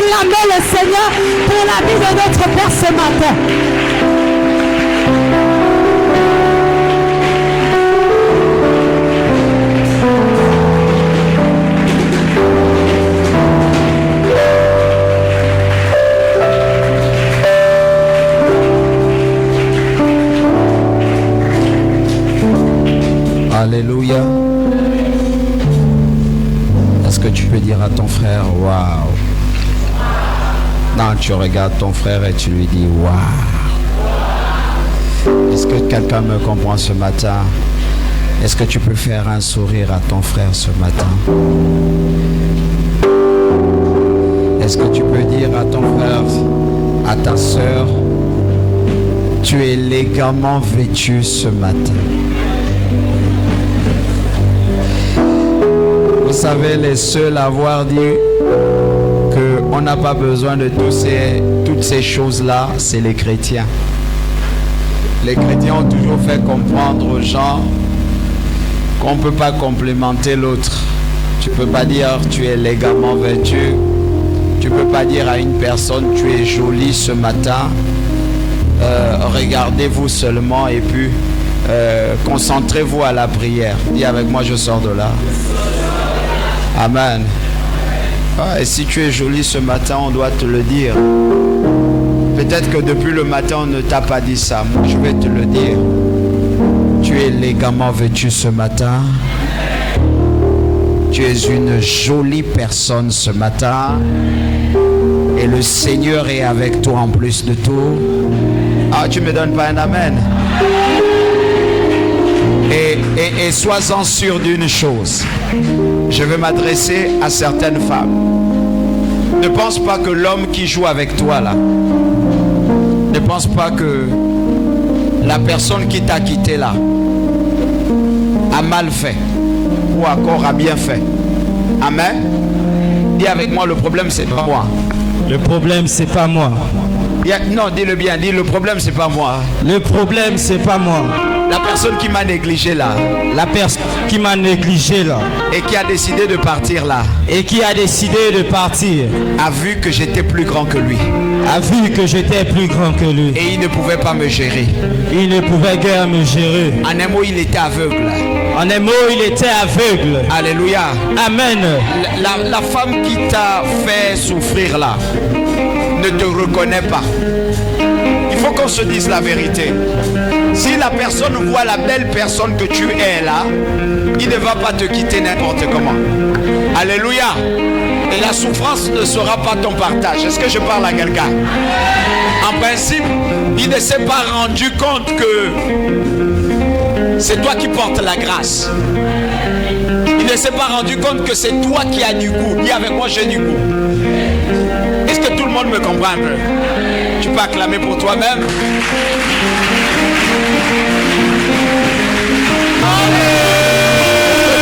acclamer le Seigneur pour la vie de notre Père ce matin. Alléluia. Est-ce que tu peux dire à ton frère, waouh? Non, tu regardes ton frère et tu lui dis, waouh. Est-ce que quelqu'un me comprend ce matin? Est-ce que tu peux faire un sourire à ton frère ce matin? Est-ce que tu peux dire à ton frère, à ta soeur, tu es élégamment vêtu ce matin? Vous savez, les seuls à avoir dit qu'on n'a pas besoin de toutes ces choses-là, c'est les chrétiens. Les chrétiens ont toujours fait comprendre aux gens qu'on ne peut pas complémenter l'autre. Tu ne peux pas dire tu es élégamment vêtu. Tu ne peux pas dire à une personne tu es jolie ce matin. Regardez-vous seulement et puis concentrez-vous à la prière. Dis avec moi, je sors de là. Amen. Et si tu es jolie ce matin, on doit te le dire. Peut-être que depuis le matin, on ne t'a pas dit ça. Moi, je vais te le dire. Tu es élégamment vêtu ce matin. Tu es une jolie personne ce matin. Et le Seigneur est avec toi en plus de tout. Ah, tu ne me donnes pas un amen. Et sois-en sûr d'une chose. Je vais m'adresser à certaines femmes. Ne pense pas que l'homme qui joue avec toi là, ne pense pas que la personne qui t'a quitté là a mal fait ou encore a bien fait. Amen. Dis avec moi, le problème c'est pas moi. Le problème c'est pas moi. Non, dis-le bien, dis le problème c'est pas moi. Le problème c'est pas moi. La personne qui m'a négligé là. La personne qui m'a négligé là. Et qui a décidé de partir là. Et qui a décidé de partir. A vu que j'étais plus grand que lui. A vu que j'étais plus grand que lui. Et il ne pouvait pas me gérer. Il ne pouvait guère me gérer. En un mot, il était aveugle. En un mot, il était aveugle. Alléluia. Amen. La femme qui t'a fait souffrir là ne te reconnaît pas. Il faut qu'on se dise la vérité. Si la personne voit la belle personne que tu es là, il ne va pas te quitter n'importe comment. Alléluia. Et la souffrance ne sera pas ton partage. Est-ce que je parle à quelqu'un? En principe, il ne s'est pas rendu compte que c'est toi qui portes la grâce. Il ne s'est pas rendu compte que c'est toi qui as du goût. Dis avec moi, j'ai du goût. Est-ce que tout le monde me comprend un peu? Tu peux acclamer pour toi-même. Allez,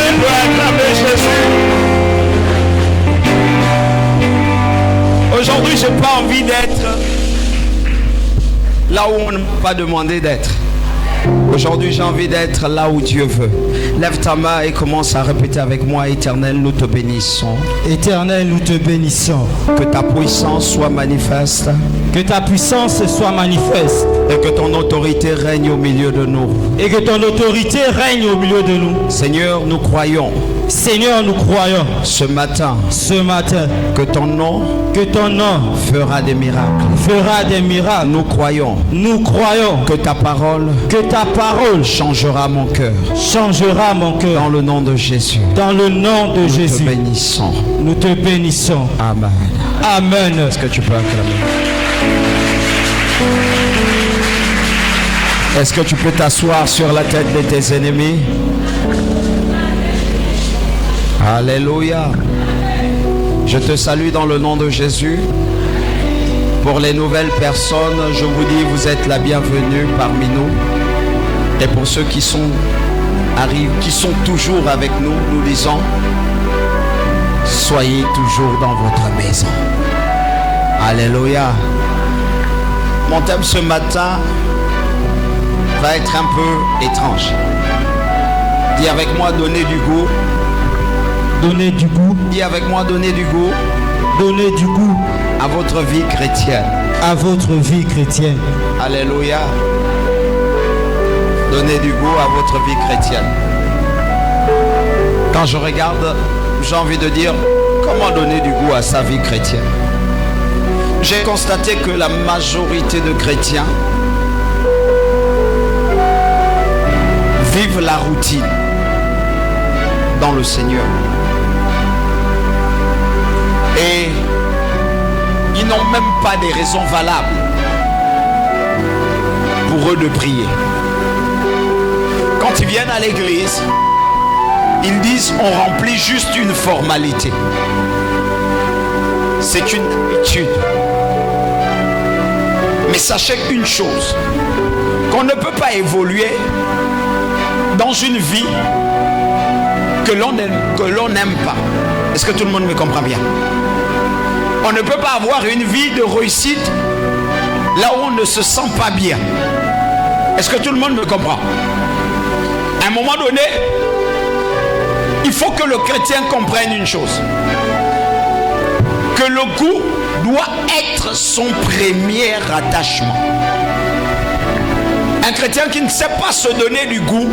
tu peux acclamer Jésus. Aujourd'hui, je n'ai pas envie d'être là où on ne m'a pas demandé d'être. Aujourd'hui, j'ai envie d'être là où Dieu veut. Lève ta main et commence à répéter avec moi. Éternel, nous te bénissons. Éternel, nous te bénissons. Que ta puissance soit manifeste. Que ta puissance soit manifeste. Et que ton autorité règne au milieu de nous. Et que ton autorité règne au milieu de nous. Seigneur, nous croyons. Seigneur, nous croyons. Ce matin. Que ton nom fera des miracles. Fera des miracles. Nous croyons. Nous croyons. Que ta parole changera mon cœur. Changera mon cœur. Dans le nom de Jésus. Dans le nom de Jésus. Nous te bénissons. Nous te bénissons. Amen. Amen. Est-ce que tu peux acclamer? Est-ce que tu peux t'asseoir sur la tête de tes ennemis? Alléluia. Je te salue dans le nom de Jésus. Pour les nouvelles personnes, je vous dis, vous êtes la bienvenue parmi nous. Et pour ceux qui sont toujours avec nous, nous disons, soyez toujours dans votre maison. Alléluia. Mon thème ce matin va être un peu étrange. Dis avec moi, donner du goût. Donner du goût. Dis avec moi, donner du goût. Donnez du goût à votre vie chrétienne. à votre vie chrétienne. Alléluia. Donnez du goût à votre vie chrétienne. Quand je regarde, j'ai envie de dire, comment donner du goût à sa vie chrétienne? J'ai constaté que la majorité de chrétiens vivent la routine dans le Seigneur. Et ils n'ont même pas des raisons valables pour eux de prier. Quand ils viennent à l'église, ils disent on remplit juste une formalité. C'est une habitude. Mais sachez une chose, qu'on ne peut pas évoluer dans une vie que l'on n'aime pas. Est-ce que tout le monde me comprend bien? On ne peut pas avoir une vie de réussite là où on ne se sent pas bien. Est-ce que tout le monde me comprend? À un moment donné, il faut que le chrétien comprenne une chose. Que le goût doit être son premier attachement. Un chrétien qui ne sait pas se donner du goût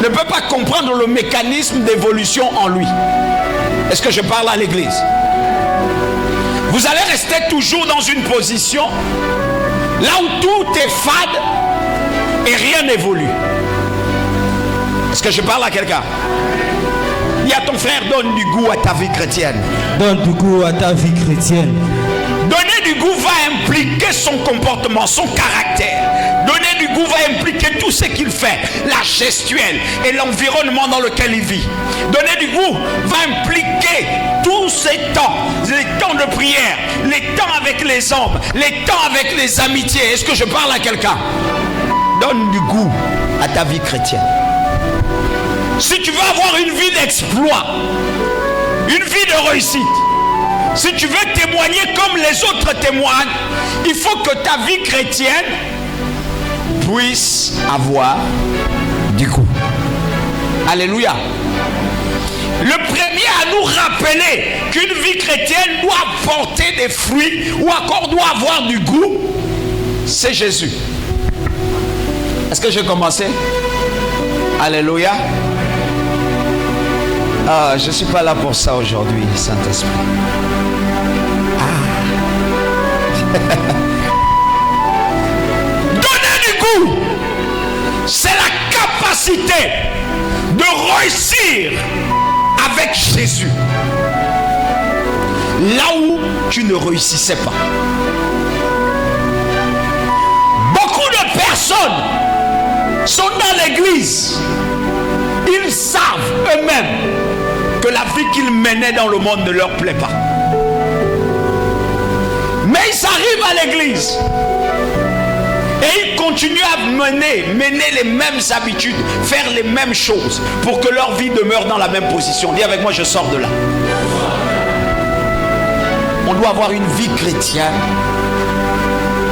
ne peut pas comprendre le mécanisme d'évolution en lui. Est-ce que je parle à l'église? Vous allez rester toujours dans une position là où tout est fade et rien n'évolue. Est-ce que je parle à quelqu'un? Dis à ton frère, donne du goût à ta vie chrétienne. Donne du goût à ta vie chrétienne. Donner du goût va impliquer son comportement, son caractère. Donner du goût va impliquer tout ce qu'il fait, la gestuelle et l'environnement dans lequel il vit. Donner du goût va impliquer tous ces temps, les temps de prière, les temps avec les hommes, les temps avec les amitiés. Est-ce que je parle à quelqu'un? Donne du goût à ta vie chrétienne. Si tu veux avoir une vie d'exploit, une vie de réussite, si tu veux témoigner comme les autres témoignent, il faut que ta vie chrétienne puisse avoir du goût. Alléluia. Le premier à nous rappeler qu'une vie chrétienne doit porter des fruits ou encore doit avoir du goût, c'est Jésus. Est-ce que j'ai commencé? Alléluia. Ah, je ne suis pas là pour ça aujourd'hui, Saint-Esprit. Donner du goût, c'est la capacité de réussir avec Jésus là où tu ne réussissais pas. Beaucoup de personnes sont dans l'église, ils savent eux-mêmes que la vie qu'ils menaient dans le monde ne leur plaît pas. Mais ils arrivent à l'église et ils continuent à mener les mêmes habitudes, faire les mêmes choses pour que leur vie demeure dans la même position. Dis avec moi, je sors de là. On doit avoir une vie chrétienne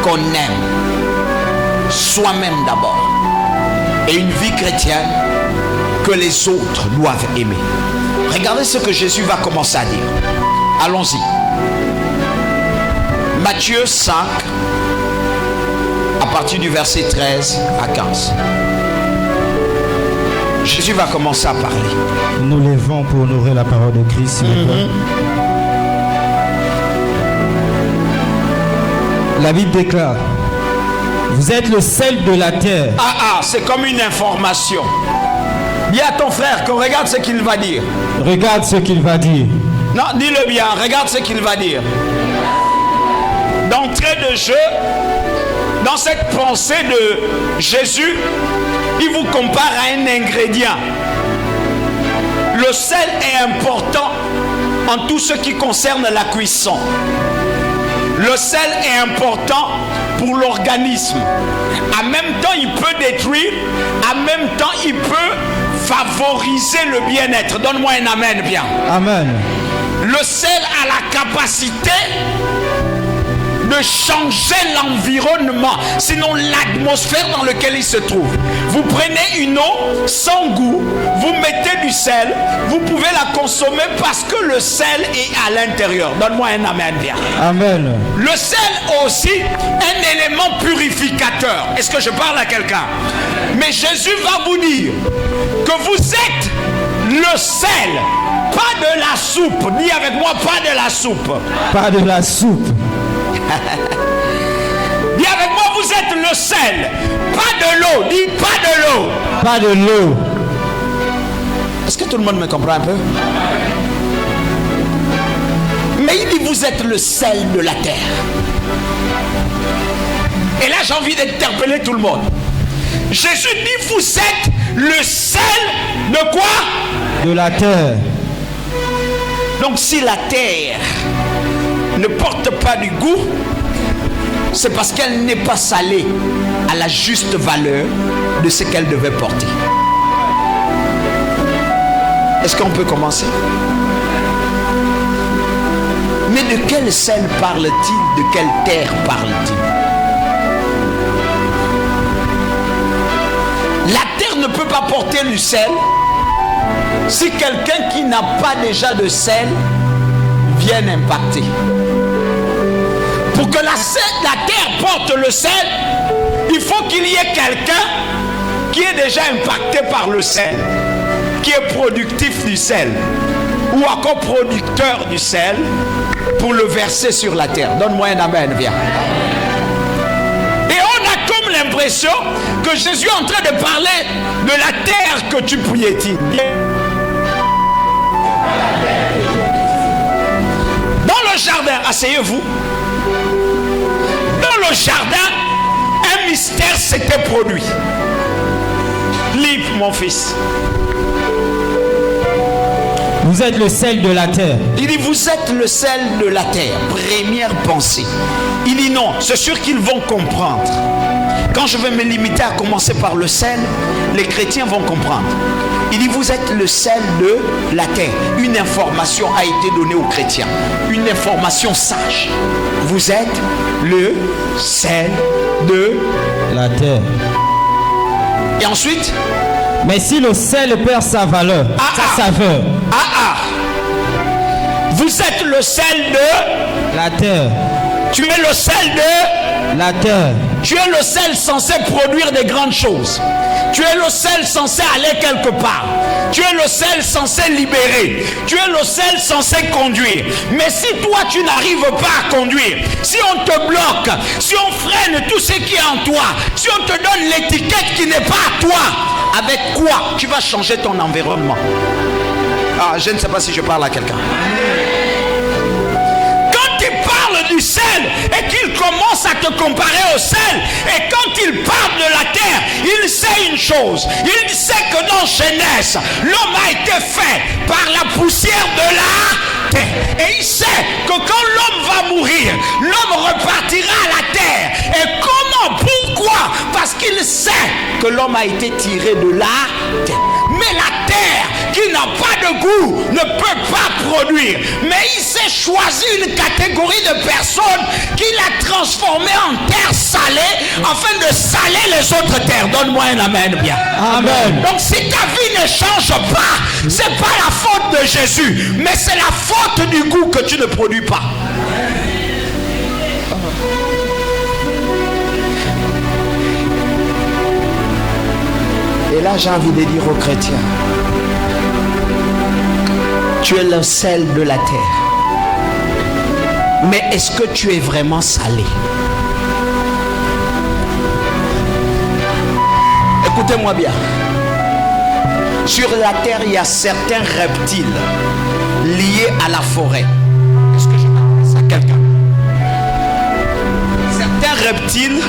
qu'on aime, soi-même d'abord, et une vie chrétienne que les autres doivent aimer. Regardez ce que Jésus va commencer à dire. Allons-y. Matthieu 5, à partir du verset 13 à 15. Jésus va commencer à parler. Nous levons pour honorer la parole de Christ, s'il vous plaît. La Bible déclare: vous êtes le sel de la terre. C'est comme une information. Dis à ton frère qu'on regarde ce qu'il va dire. Regarde ce qu'il va dire. Non, dis-le bien, regarde ce qu'il va dire. D'entrée de jeu, dans cette pensée de Jésus, il vous compare à un ingrédient. Le sel est important en tout ce qui concerne la cuisson. Le sel est important pour l'organisme. En même temps, il peut détruire. En même temps, il peut favoriser le bien-être. Donne-moi un amen bien. Amen. Le sel a la capacité de changer l'environnement, sinon l'atmosphère dans laquelle il se trouve. Vous prenez une eau sans goût, vous mettez du sel, vous pouvez la consommer parce que le sel est à l'intérieur. Donne-moi un amen bien. Amen. Le sel a aussi un élément purificateur. Est-ce que je parle à quelqu'un? Mais Jésus va vous dire que vous êtes le sel, pas de la soupe. Dis avec moi, pas de la soupe. Pas de la soupe. Dis avec moi, vous êtes le sel, pas de l'eau. Dis pas de l'eau. Pas de l'eau. Est-ce que tout le monde me comprend un peu? Mais il dit, vous êtes le sel de la terre. Et là, j'ai envie d'interpeller tout le monde. Jésus dit, vous êtes le sel de quoi? De la terre. Donc si la terre ne porte pas du goût, c'est parce qu'elle n'est pas salée à la juste valeur de ce qu'elle devait porter. Est-ce qu'on peut commencer? Mais de quel sel parle-t-il? De quelle terre parle-t-il? La terre ne peut pas porter du sel si quelqu'un qui n'a pas déjà de sel vient impacter. Pour que la terre porte le sel, il faut qu'il y ait quelqu'un qui est déjà impacté par le sel, qui est productif du sel, ou encore producteur du sel, pour le verser sur la terre. Donne-moi un amen, viens. Et on a comme l'impression que Jésus est en train de parler de la terre que tu piétines. Dans le jardin, asseyez-vous. Dans le jardin, un mystère s'était produit. Lis, mon fils. Vous êtes le sel de la terre. Il dit, vous êtes le sel de la terre. Première pensée. Il dit non, c'est sûr qu'ils vont comprendre. Quand je vais me limiter à commencer par le sel, les chrétiens vont comprendre. Il dit, vous êtes le sel de la terre. Une information a été donnée aux chrétiens. Une information sage. Vous êtes le sel de la terre. Et ensuite, mais si le sel perd sa valeur, sa saveur. Vous êtes le sel de la terre. Tu es le sel de la terre. Tu es le sel censé produire des grandes choses. Tu es le sel censé aller quelque part. Tu es le sel censé libérer. Tu es le sel censé conduire. Mais si toi tu n'arrives pas à conduire, si on te bloque, si on freine tout ce qui est en toi, si on te donne l'étiquette qui n'est pas à toi, avec quoi tu vas changer ton environnement? Ah, je ne sais pas si je parle à quelqu'un. Du sel et qu'il commence à te comparer au sel, et quand il parle de la terre, il sait une chose, il sait que dans Genèse, l'homme a été fait par la poussière de la terre, et il sait que quand l'homme va mourir, l'homme repartira à la terre. Et comment? Pourquoi? Parce qu'il sait que l'homme a été tiré de la terre. Mais la terre qui n'a pas de goût ne peut pas produire. Mais il s'est choisi une catégorie de personnes qu'il a transformée en terre salée afin de saler les autres terres. Donne-moi un amen bien. Amen. Donc si ta vie ne change pas, c'est pas la faute de Jésus, mais c'est la faute du goût que tu ne produis pas. Et là, j'ai envie de dire aux chrétiens, tu es le sel de la terre. Mais est-ce que tu es vraiment salé? Écoutez-moi bien. Sur la terre, il y a certains reptiles liés à la forêt. Est-ce que je m'adresse à quelqu'un? Certains reptiles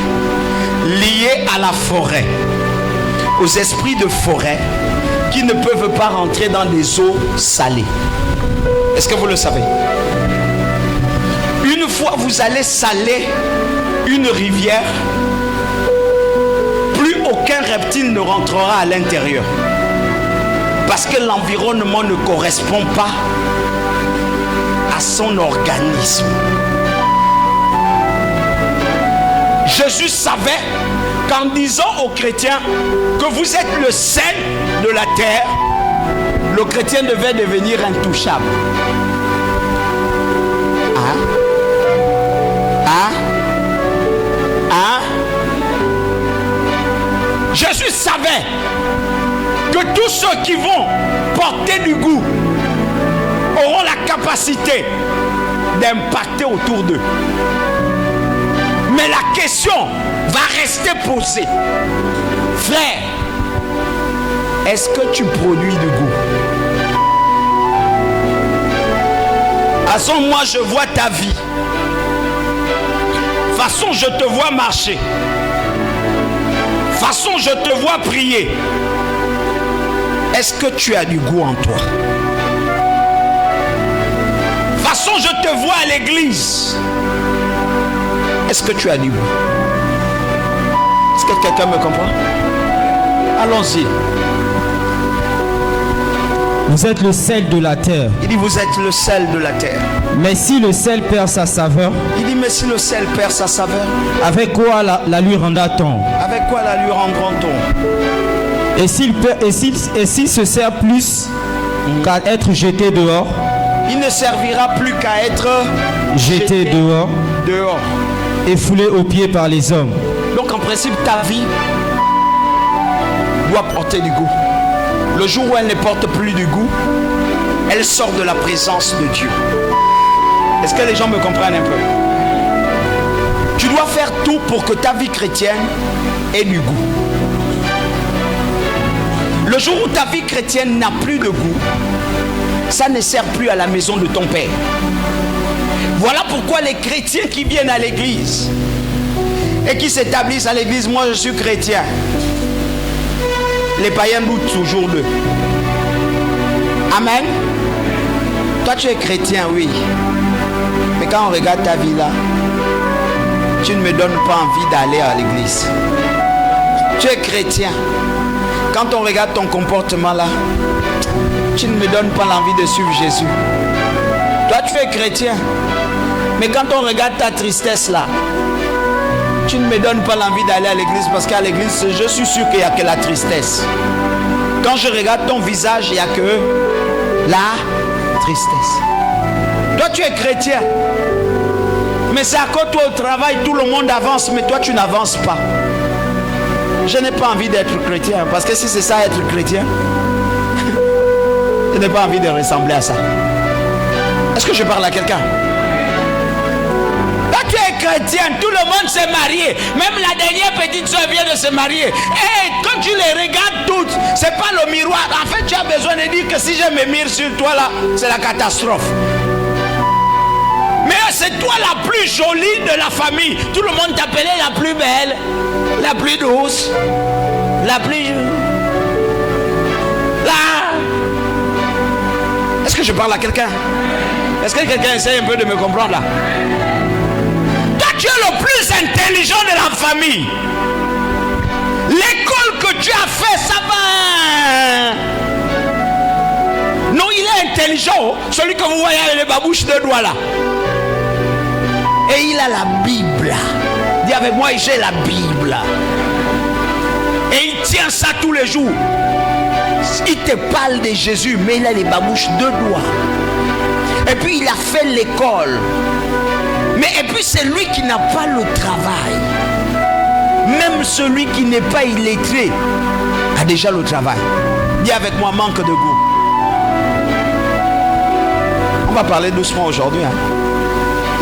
liés à la forêt, aux esprits de forêt qui ne peuvent pas rentrer dans des eaux salées. Est-ce que vous le savez? Une fois vous allez saler une rivière, plus aucun reptile ne rentrera à l'intérieur. Parce que l'environnement ne correspond pas à son organisme. Jésus savait qu'en disant aux chrétiens que vous êtes le sel de la terre, le chrétien devait devenir intouchable. Jésus savait que tous ceux qui vont porter du goût auront la capacité d'impacter autour d'eux. Mais la question va rester posée. Frère, est-ce que tu produis du goût? De toute façon, moi je vois ta vie. De toute façon, je te vois marcher. De toute façon, je te vois prier. Est-ce que tu as du goût en toi? De toute façon, je te vois à l'église. Est-ce que tu as du goût? Est-ce que quelqu'un me comprend? Allons-y. Vous êtes le sel de la terre. Il dit, vous êtes le sel de la terre. Mais si le sel perd sa saveur, il dit, mais si le sel perd sa saveur, avec quoi la lui rendra-t-on? Avec quoi la lui rendra-t-on? Et s'il se sert plus qu'à être jeté dehors, il ne servira plus qu'à être jeté dehors et foulé aux pieds par les hommes. Donc en principe, ta vie doit porter du goût. Le jour où elle ne porte plus du goût, elle sort de la présence de Dieu. Est-ce que les gens me comprennent un peu? Tu dois faire tout pour que ta vie chrétienne ait du goût. Le jour où ta vie chrétienne n'a plus de goût, ça ne sert plus à la maison de ton Père. Voilà pourquoi les chrétiens qui viennent à l'église et qui s'établissent à l'église, moi je suis chrétien, les païens doutent toujours d'eux. Amen. Toi tu es chrétien, oui. Mais quand on regarde ta vie là, tu ne me donnes pas envie d'aller à l'église. Tu es chrétien. Quand on regarde ton comportement là, tu ne me donnes pas l'envie de suivre Jésus. Toi tu es chrétien. Mais quand on regarde ta tristesse là, tu ne me donnes pas l'envie d'aller à l'église parce qu'à l'église, je suis sûr qu'il n'y a que la tristesse. Quand je regarde ton visage, il n'y a que la tristesse. Toi, tu es chrétien. Mais c'est à cause de toi au travail, tout le monde avance, mais toi, tu n'avances pas. Je n'ai pas envie d'être chrétien parce que si c'est ça, être chrétien, je n'ai pas envie de ressembler à ça. Est-ce que je parle à quelqu'un? Tu es chrétien, tout le monde s'est marié. Même la dernière petite soeur vient de se marier. Et quand tu les regardes toutes, c'est pas le miroir. En fait, tu as besoin de dire que si je me mire sur toi là, c'est la catastrophe. Mais c'est toi la plus jolie de la famille. Tout le monde t'appelait la plus belle, la plus douce, la plus... Là. Est-ce que je parle à quelqu'un? Est-ce que quelqu'un essaie un peu de me comprendre là? Tu es le plus intelligent de la famille. L'école que tu as fait, ça va. Non, il est intelligent. Celui que vous voyez avec les babouches de doigts là. Et il a la Bible. Dis avec moi, j'ai la Bible. Et il tient ça tous les jours. Il te parle de Jésus, mais il a les babouches de doigts. Et puis il a fait l'école. Mais et puis c'est lui qui n'a pas le travail. Même celui qui n'est pas illettré a déjà le travail. Dis avec moi, manque de goût. On va parler doucement aujourd'hui. Hein.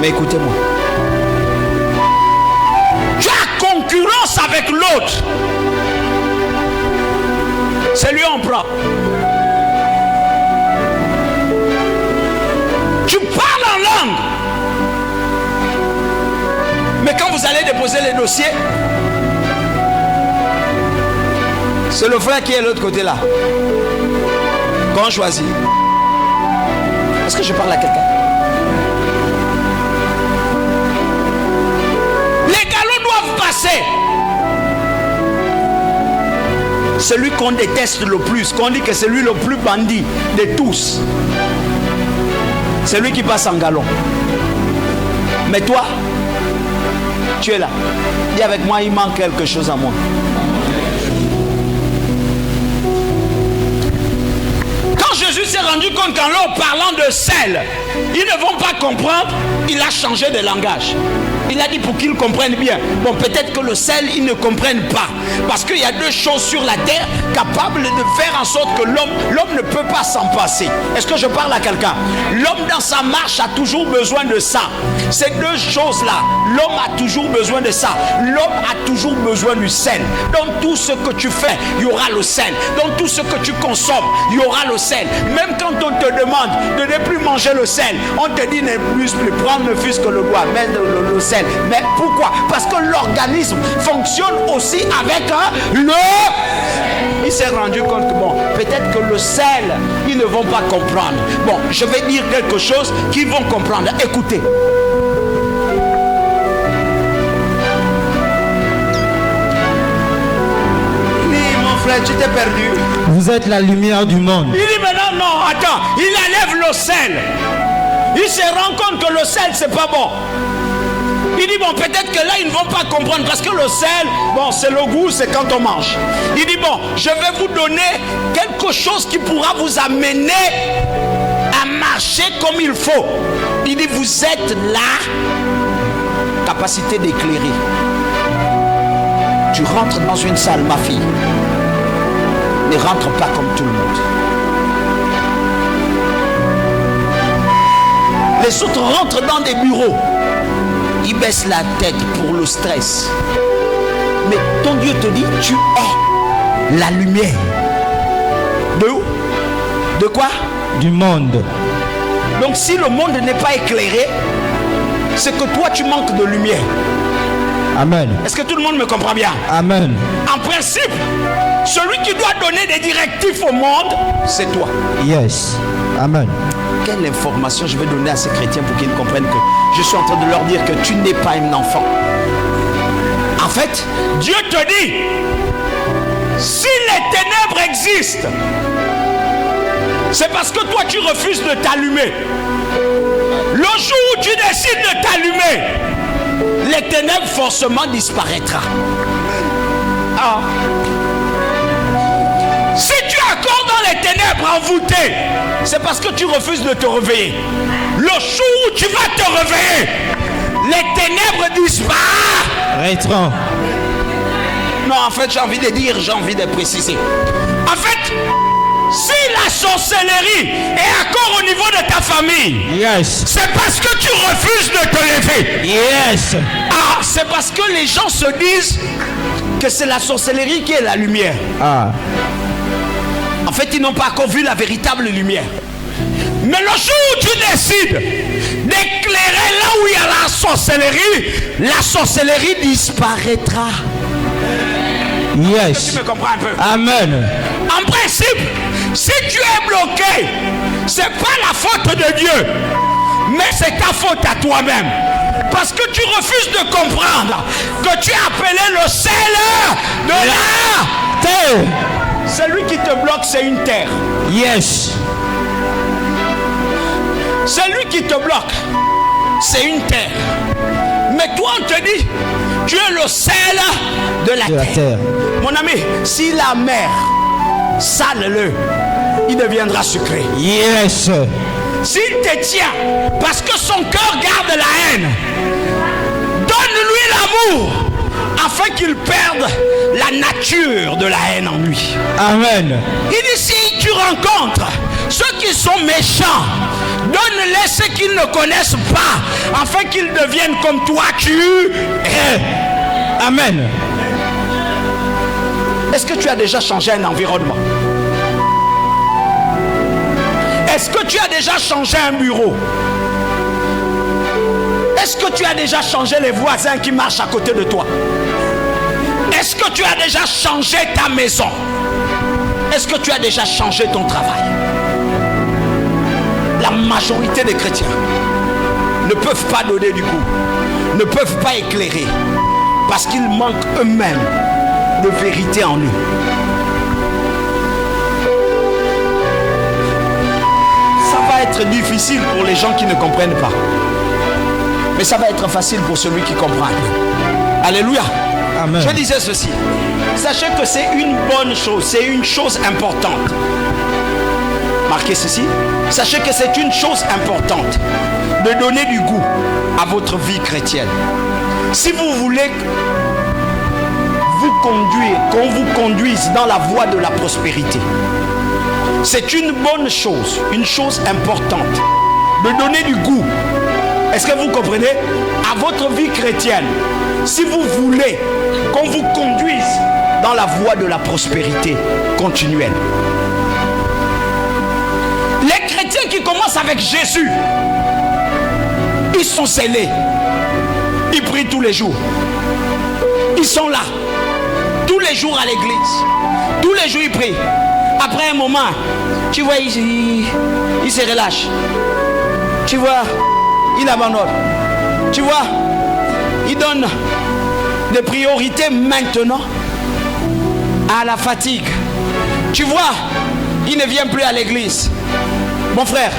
Mais écoutez-moi. Tu as concurrence avec l'autre. C'est lui on prend. Tu parles en langue. Mais quand vous allez déposer les dossiers, c'est le frère qui est de l'autre côté là. Qu'on choisit. Est-ce que je parle à quelqu'un? Les galons doivent passer. Celui qu'on déteste le plus, qu'on dit que c'est lui le plus bandit de tous, c'est lui qui passe en galon. Mais toi, Tu es là. Dis avec moi, il manque quelque chose à moi. Quand Jésus s'est rendu compte qu'en leur parlant de sel, ils ne vont pas comprendre, il a changé de langage. Il a dit pour qu'ils comprennent bien. Bon, peut-être que le sel, ils ne comprennent pas. Parce qu'il y a deux choses sur la terre capables de faire en sorte que l'homme ne peut pas s'en passer. Est-ce que je parle à quelqu'un? L'homme dans sa marche a toujours besoin de ça. Ces deux choses-là, l'homme a toujours besoin de ça. L'homme a toujours besoin du sel. Dans tout ce que tu fais, il y aura le sel. Dans tout ce que tu consommes, il y aura le sel. Même quand on te demande de ne plus manger le sel, on te dit ne plus prendre ne fût-ce que le doigt, mais le sel. Mais pourquoi? Parce que l'organisme fonctionne aussi avec le... Il s'est rendu compte que bon, peut-être que le sel, ils ne vont pas comprendre. Bon, je vais dire quelque chose qu'ils vont comprendre. Écoutez. Mon frère, tu t'es perdu. Vous êtes la lumière du monde. Il dit maintenant, non, attends, il enlève le sel. Il se rend compte que le sel, c'est pas bon. Il dit, bon, peut-être que là, ils ne vont pas comprendre parce que le sel, bon, c'est le goût, c'est quand on mange. Il dit, bon, je vais vous donner quelque chose qui pourra vous amener à marcher comme il faut. Il dit, vous êtes la capacité d'éclairer. Tu rentres dans une salle, ma fille. Ne rentre pas comme tout le monde. Les autres rentrent dans des bureaux. Ils baissent la tête pour le stress. Mais ton Dieu te dit, tu es la lumière. De où? De quoi? Du monde. Donc si le monde n'est pas éclairé, c'est que toi tu manques de lumière. Amen. Est-ce que tout le monde me comprend bien? Amen. En principe, celui qui doit donner des directives au monde, c'est toi. Yes. Amen. Quelle information je vais donner à ces chrétiens pour qu'ils comprennent que je suis en train de leur dire que tu n'es pas un enfant. En fait, Dieu te dit, si les ténèbres existent, c'est parce que toi tu refuses de t'allumer. Le jour où tu décides de t'allumer, les ténèbres forcément disparaîtront. Ah. Si tu es encore dans les ténèbres envoûtées, c'est parce que tu refuses de te réveiller. Le jour où tu vas te réveiller, les ténèbres disparaîtront. Non, en fait, j'ai envie de dire, j'ai envie de préciser. En fait, si la sorcellerie est encore au niveau de ta famille, yes, c'est parce que tu refuses de te lever. Yes. Ah, c'est parce que les gens se disent que c'est la sorcellerie qui est la lumière. Ah. En fait, ils n'ont pas encore vu la véritable lumière. Mais le jour où tu décides d'éclairer là où il y a la sorcellerie disparaîtra. Yes. Tu me comprends un peu? Amen. En principe, si tu es bloqué, c'est pas la faute de Dieu, mais c'est ta faute à toi-même. Parce que tu refuses de comprendre que tu es appelé le sel de la terre. Celui qui te bloque, c'est une terre. Yes. Celui qui te bloque, c'est une terre. Mais toi, on te dit, tu es le sel de la terre. Mon ami, si la mer sale-le, il deviendra sucré. Yes. S'il te tient, parce que son cœur garde la haine, donne-lui l'amour, afin qu'il perde la nature de la haine en lui. Amen. Il dit, si tu rencontres ceux qui sont méchants, donne-les ce qu'ils ne connaissent pas, afin qu'ils deviennent comme toi tu es. Amen. Est-ce que tu as déjà changé un environnement? Est-ce que tu as déjà changé un bureau? Est-ce que tu as déjà changé les voisins qui marchent à côté de toi? Est-ce que tu as déjà changé ta maison? Est-ce que tu as déjà changé ton travail? La majorité des chrétiens ne peuvent pas donner du coup, ne peuvent pas éclairer, parce qu'ils manquent eux-mêmes de vérité en eux. Ça va être difficile pour les gens qui ne comprennent pas, mais ça va être facile pour celui qui comprend. Alléluia. Amen. Je disais ceci. Sachez que c'est une bonne chose, c'est une chose importante. Marquez ceci. Sachez que c'est une chose importante de donner du goût à votre vie chrétienne. Si vous voulez vous conduire, qu'on vous conduise dans la voie de la prospérité, c'est une bonne chose, une chose importante de donner du goût. Est-ce que vous comprenez? À votre vie chrétienne. Si vous voulez qu'on vous conduise dans la voie de la prospérité continuelle. Les chrétiens qui commencent avec Jésus, ils sont scellés. Ils prient tous les jours. Ils sont là. Tous les jours à l'église. Tous les jours ils prient. Après un moment, tu vois, il se relâche. Tu vois, il abandonne. Tu vois, il donne des priorités maintenant à la fatigue. Tu vois, il ne vient plus à l'église. Mon frère,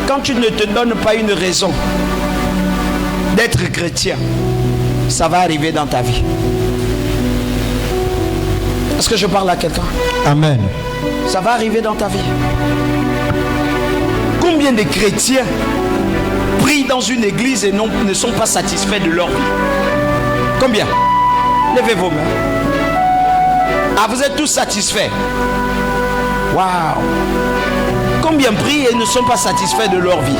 quand tu ne te donnes pas une raison d'être chrétien, ça va arriver dans ta vie. Est-ce que je parle à quelqu'un? Amen. Ça va arriver dans ta vie. Combien de chrétiens prient dans une église et ne sont pas satisfaits de leur vie? Combien? Levez vos mains. Ah, vous êtes tous satisfaits? Waouh! Combien prient et ne sont pas satisfaits de leur vie?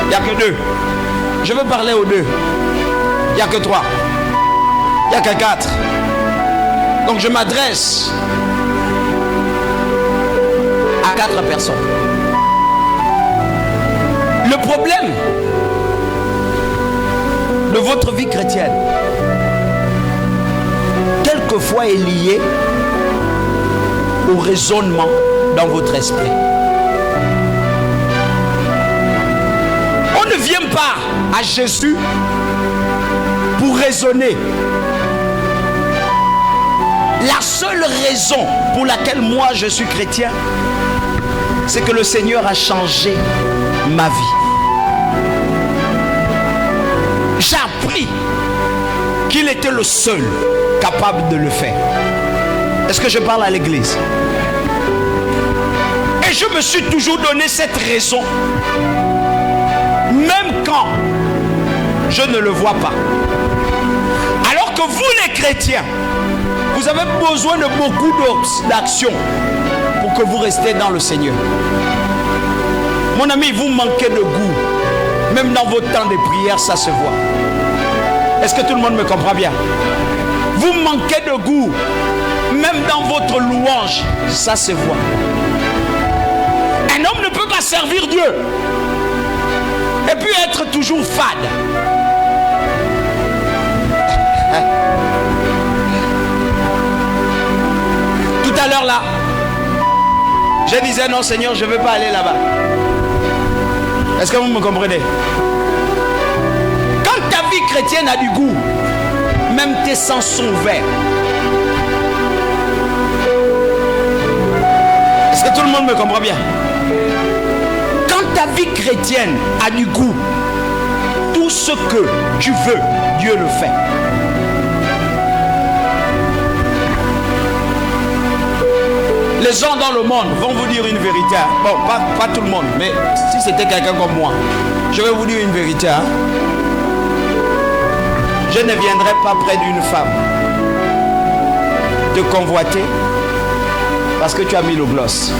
Il n'y a que 2. Je veux parler aux 2. Il n'y a que 3. Il n'y a que 4. Donc je m'adresse à 4 personnes. Le problème de votre vie chrétienne, quelquefois, est lié au raisonnement dans votre esprit. On ne vient pas à Jésus pour raisonner. La seule raison pour laquelle moi je suis chrétien, c'est que le Seigneur a changé ma vie. J'ai appris qu'il était le seul capable de le faire. Est-ce que je parle à l'église? Et je me suis toujours donné cette raison, même quand je ne le vois pas. Alors que vous les chrétiens, vous avez besoin de beaucoup d'actions pour que vous restiez dans le Seigneur. Mon ami, vous manquez de goût. Même dans vos temps de prière, ça se voit. Est-ce que tout le monde me comprend bien? Vous manquez de goût. Même dans votre louange, ça se voit. Un homme ne peut pas servir Dieu et puis être toujours fade. Tout à l'heure là, je disais non Seigneur, je ne veux pas aller là-bas. Est-ce que vous me comprenez? Quand ta vie chrétienne a du goût, même tes sens sont verts. Est-ce que tout le monde me comprend bien? Quand ta vie chrétienne a du goût, tout ce que tu veux, Dieu le fait. Les gens dans le monde vont vous dire une vérité. Hein? Bon, pas tout le monde, mais si c'était quelqu'un comme moi, je vais vous dire une vérité. Hein? Je ne viendrai pas près d'une femme te convoiter parce que tu as mis le gloss.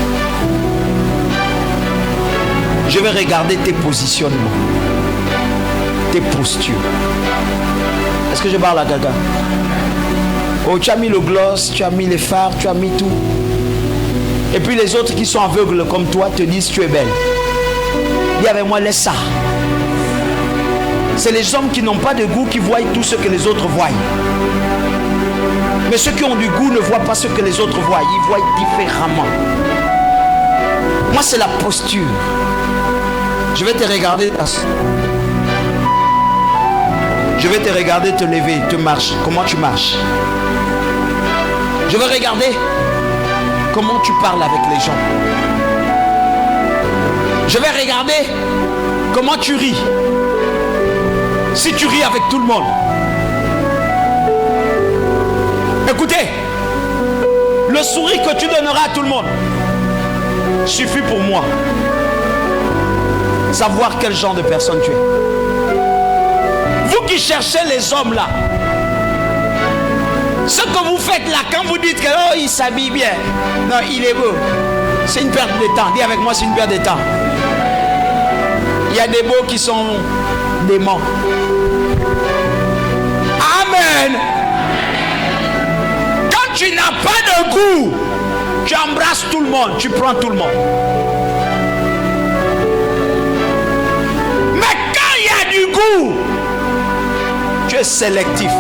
Je vais regarder tes positionnements, tes postures. Est-ce que je parle à quelqu'un? Oh, tu as mis le gloss, tu as mis les fards, tu as mis tout. Et puis les autres qui sont aveugles comme toi te disent tu es belle. Dis avec moi, laisse ça. C'est les hommes qui n'ont pas de goût qui voient tout ce que les autres voient. Mais ceux qui ont du goût ne voient pas ce que les autres voient. Ils voient différemment. Moi, c'est la posture. Je vais te regarder. Je vais te regarder te lever, te marcher. Comment tu marches? Je vais regarder comment tu parles avec les gens. Je vais regarder comment tu ris. Si tu ris avec tout le monde. Écoutez, le sourire que tu donneras à tout le monde suffit pour moi. Savoir quel genre de personne tu es. Vous qui cherchez les hommes là, ce que vous faites là, quand vous dites que oh, il s'habille bien, non, il est beau, c'est une perte de temps. Dis avec moi, c'est une perte de temps. Il y a des beaux qui sont démons. Amen. Quand tu n'as pas de goût, tu embrasses tout le monde, tu prends tout le monde. Mais quand il y a du goût, tu es sélectif.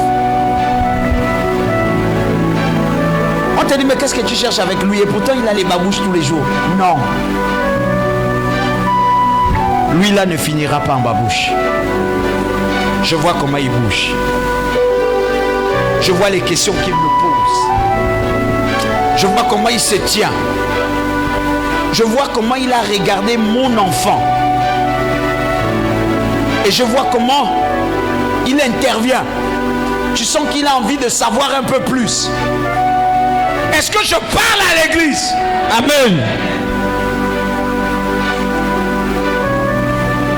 On te dit, mais qu'est-ce que tu cherches avec lui? Et pourtant, il a les babouches tous les jours. Non. Lui, là, ne finira pas en babouche. Je vois comment il bouge. Je vois les questions qu'il me pose. Je vois comment il se tient. Je vois comment il a regardé mon enfant. Et je vois comment il intervient. Tu sens qu'il a envie de savoir un peu plus. Est-ce que je parle à l'église? Amen.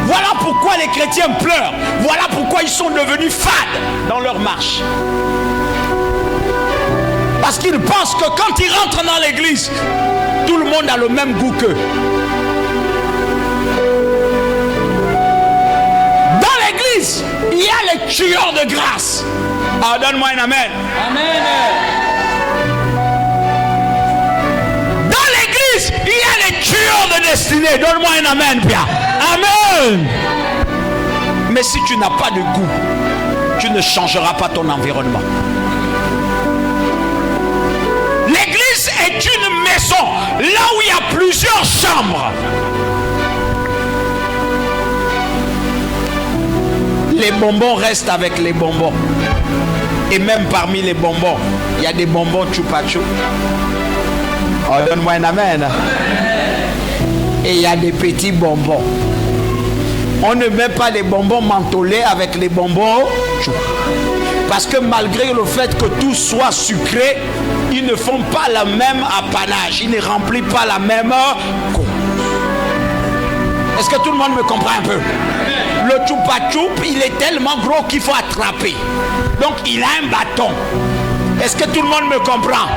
Voilà pourquoi les chrétiens pleurent. Voilà pourquoi ils sont devenus fades dans leur marche. Parce qu'ils pensent que quand ils rentrent dans l'église, tout le monde a le même goût qu'eux. Dans l'église, il y a les tueurs de grâce. Ah, donne-moi un amen. Amen. Il y a les tueurs de destinée. Donne-moi un amen, bien. Amen. Mais si tu n'as pas de goût, tu ne changeras pas ton environnement. L'église est une maison là où il y a plusieurs chambres. Les bonbons restent avec les bonbons. Et même parmi les bonbons, il y a des bonbons chupa-chup. Oh, donne-moi un amen. Et il y a des petits bonbons. On ne met pas les bonbons mentholés avec les bonbons chou. Parce que malgré le fait que tout soit sucré, ils ne font pas le même apanage. Ils ne remplissent pas la même cause. Est-ce que tout le monde me comprend un peu? Le chupa-chup, il est tellement gros qu'il faut attraper. Donc il a un bâton. Est-ce que tout le monde me comprend?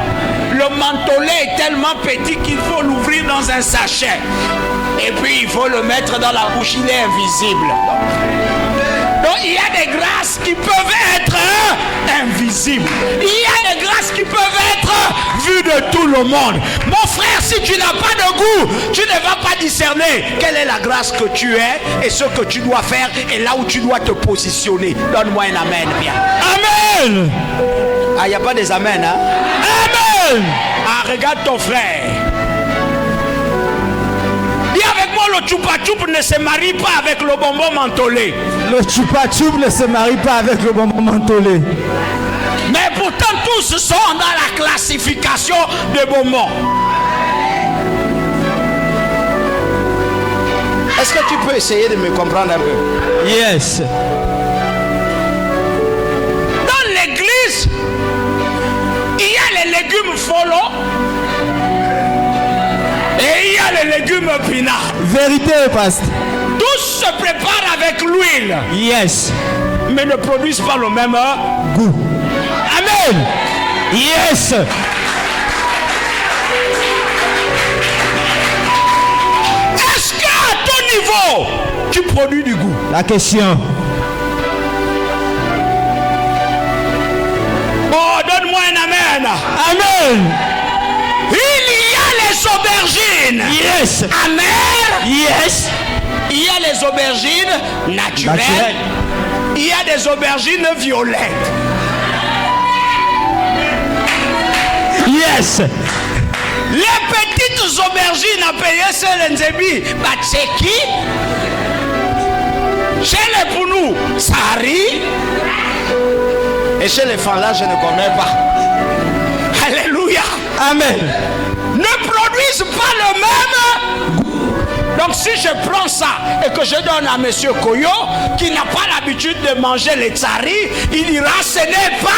Le mentholé est tellement petit qu'il faut l'ouvrir dans un sachet. Et puis il faut le mettre dans la bouche, il est invisible. Donc il y a des grâces qui peuvent être invisibles. Il y a des grâces qui peuvent être vues de tout le monde. Mon frère, si tu n'as pas de goût, tu ne vas pas discerner quelle est la grâce que tu es et ce que tu dois faire et là où tu dois te positionner. Donne-moi un amen, bien. Amen. Ah, il n'y a pas des amens, hein? Amen. Ah, regarde ton frère. Dis avec moi, le chupa-chup ne se marie pas avec le bonbon mentholé. Le chupa-chup ne se marie pas avec le bonbon mentholé. Mais pourtant, tous sont dans la classification des bonbons. Est-ce que tu peux essayer de me comprendre un peu? Yes. Dans l'église, il y a les légumes follow et il y a les légumes pinards. Vérité, pasteur. Tous se préparent avec l'huile. Yes. Mais ne produisent pas le même goût. Amen. Yes. Est-ce qu'à ton niveau, tu produis du goût? La question. Oh, donne-moi un amen. Amen. Il y a les aubergines. Yes. Amères. Yes. Il y a les aubergines naturelles. Il y a des aubergines violettes. Yes. Les petites aubergines appelées Selenzébi, Batseki. Chez les Pounou, Sari. Et chez les Fala, je ne connais pas. Alléluia. Amen. Ne produisent pas le même goût. Donc si je prends ça et que je donne à monsieur Koyo, qui n'a pas l'habitude de manger les tsaris, il dira ce n'est pas.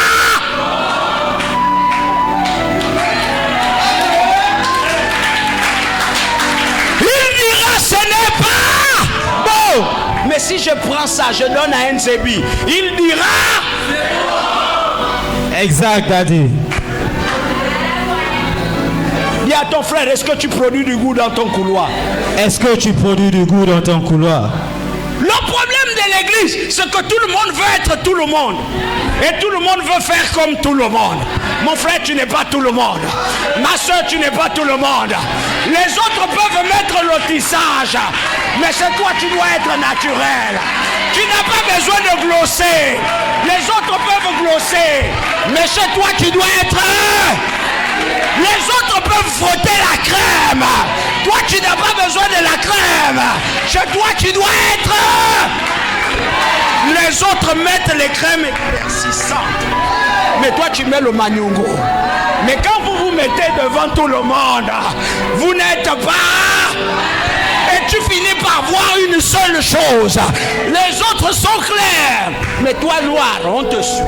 Il dira ce n'est pas bon. Mais si je prends ça, je donne à Nzebi, il dira. Exact, Daddy. Dis à ton frère, est-ce que tu produis du goût dans ton couloir? Est-ce que tu produis du goût dans ton couloir? Le problème de l'église, c'est que tout le monde veut être tout le monde. Et tout le monde veut faire comme tout le monde. Mon frère, tu n'es pas tout le monde. Ma soeur, tu n'es pas tout le monde. Les autres peuvent mettre le tissage. Mais c'est toi, tu dois être naturel. Tu n'as pas besoin de glosser. Les autres peuvent glosser. Mais chez toi, tu dois être... Les autres peuvent frotter la crème. Toi, tu n'as pas besoin de la crème. Chez toi, tu dois être... Les autres mettent les crèmes éclaircissantes. Mais toi, tu mets le maniungo. Mais quand vous vous mettez devant tout le monde, vous n'êtes pas... Et tu finis par voir une seule chose. Les autres sont clairs. Mais toi, noir, on te suit.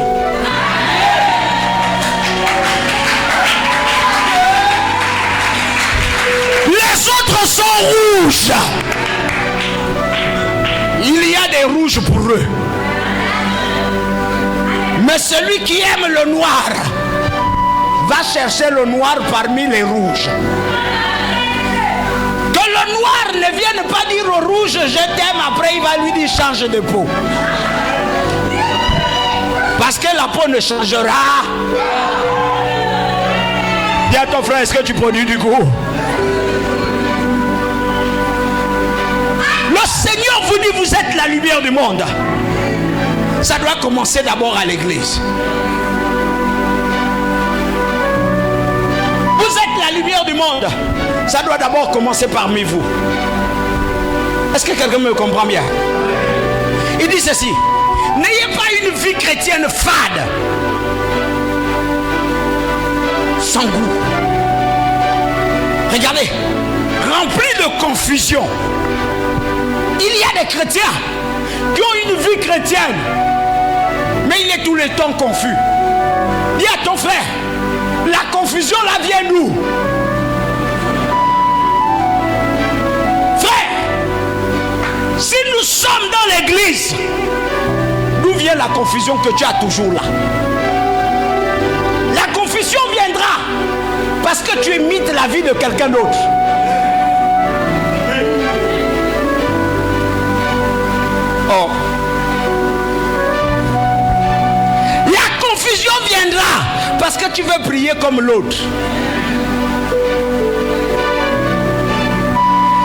Les autres sont rouges. Il y a des rouges pour eux. Mais celui qui aime le noir va chercher le noir parmi les rouges. Que le noir ne vienne pas dire au rouge je t'aime, après il va lui dire change de peau. Parce que la peau ne changera. Dis à ton frère, est-ce que tu produis du goût? Le Seigneur vous dit vous êtes la lumière du monde. Ça doit commencer d'abord à l'église. Vous êtes la lumière du monde. Ça doit d'abord commencer parmi vous. Est-ce que quelqu'un me comprend bien? Il dit ceci: n'ayez pas une vie chrétienne fade, sans goût. Regardez, rempli de confusion. Il y a des chrétiens qui ont une vie chrétienne, mais il est tout le temps confus. Dis à ton frère, la confusion là vient d'où? Frère, si nous sommes dans l'église, d'où vient la confusion que tu as toujours là? La confusion viendra parce que tu imites la vie de quelqu'un d'autre. Oh. La confusion viendra parce que tu veux prier comme l'autre.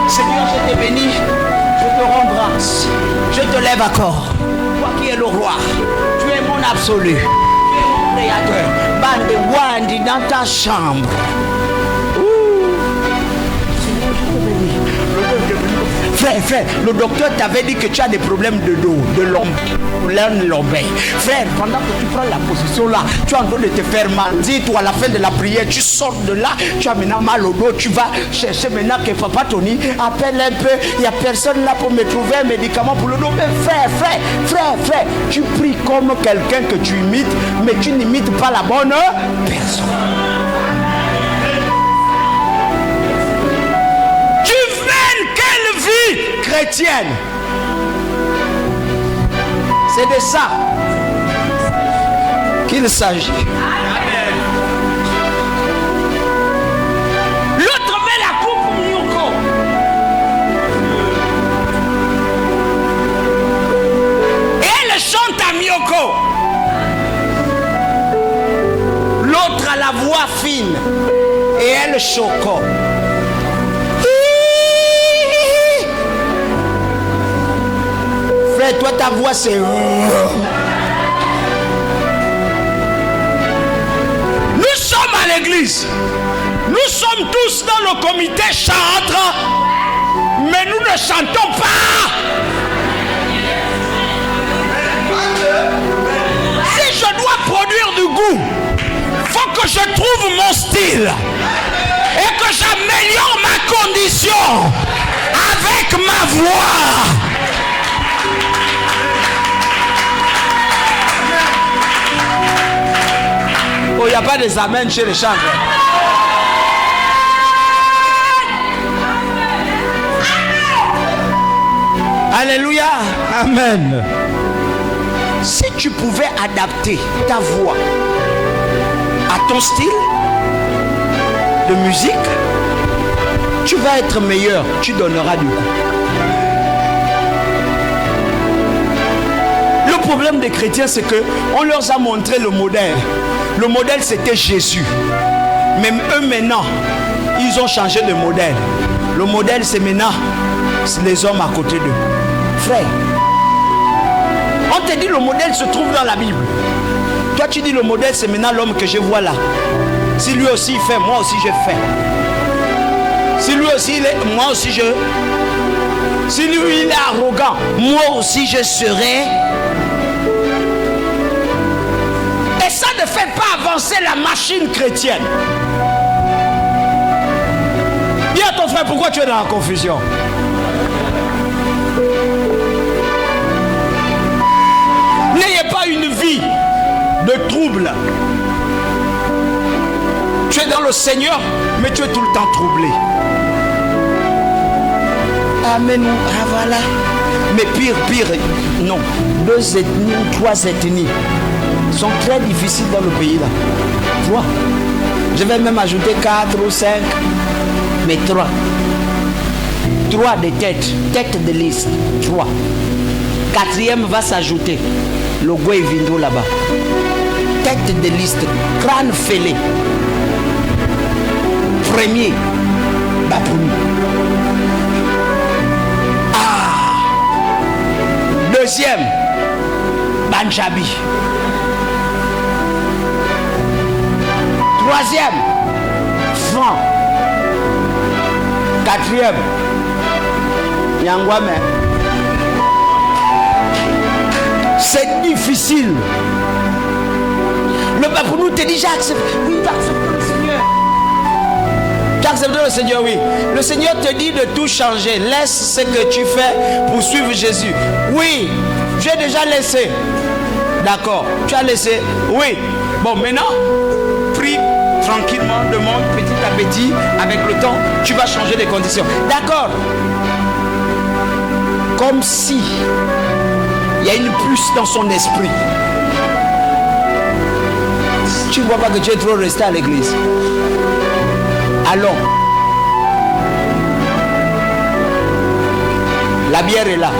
Seigneur, je t'ai béni, je te rends grâce, je te lève à corps. Toi qui es le roi, tu es mon absolu, tu es mon créateur. Bande Wandi dans ta chambre. Frère, le docteur t'avait dit que tu as des problèmes de dos, de lombaire. Frère, pendant que tu prends la position là, tu es en train de te faire mal. Dis-toi à la fin de la prière, tu sors de là, tu as maintenant mal au dos, tu vas chercher maintenant que Papa Tony appelle un peu. Il n'y a personne là pour me trouver un médicament pour le dos. Mais frère, tu pries comme quelqu'un que tu imites, mais tu n'imites pas la bonne personne. Chrétienne. C'est de ça qu'il s'agit. L'autre met la coupe Myoko. Et elle chante à Myoko. L'autre a la voix fine et elle choco. Toi ta voix c'est... Nous sommes à l'église. Nous sommes tous dans le comité chantre, mais nous ne chantons pas. Si je dois produire du goût, faut que je trouve mon style et que j'améliore ma condition avec voix. Oh, il n'y a pas des amens chez les chantres. Alléluia. Amen. Si tu pouvais adapter ta voix à ton style de musique, tu vas être meilleur, tu donneras du coup. Le problème des chrétiens, c'est que on leur a montré le modèle. Le modèle, c'était Jésus. Même eux maintenant, ils ont changé de modèle. Le modèle, c'est maintenant les hommes à côté d'eux. Frère, on te dit le modèle se trouve dans la Bible. Toi tu dis le modèle c'est maintenant l'homme que je vois là. Si lui aussi il fait, moi aussi je fais. Si lui aussi il est, moi aussi je. Si lui il est arrogant, moi aussi je serai. Et ça ne fait pas avancer la machine chrétienne. Dis à ton frère pourquoi tu es dans la confusion. N'ayez pas une vie de trouble. Tu es dans le Seigneur, mais tu es tout le temps troublé. Amen. Ah voilà. Mais pire, non. 2 ethnies ou 3 ethnies sont très difficiles dans le pays là. 3. Je vais même ajouter 4 ou 5. Mais 3. 3 des têtes de liste. 3. 4e va s'ajouter. Le Goué Vindo là-bas. Tête de liste. Crâne fêlé. Premier. Bapouni. Deuxième. Banjabi. Troisième. Franc. 4e. Yangwame. C'est difficile. Le Bapouni te dit j'ai accepté. Oui, tu as accepté le Seigneur. Tu as accepté le Seigneur, oui. Le Seigneur te dit de tout changer. Laisse ce que tu fais pour suivre Jésus. Oui, j'ai déjà laissé. D'accord, tu as laissé. Oui. Bon, maintenant, prie tranquillement, demande petit à petit. Avec le temps, tu vas changer les conditions. D'accord. Comme si il y a une puce dans son esprit. Tu ne vois pas que tu es trop resté à l'église. Allons. La bière est là.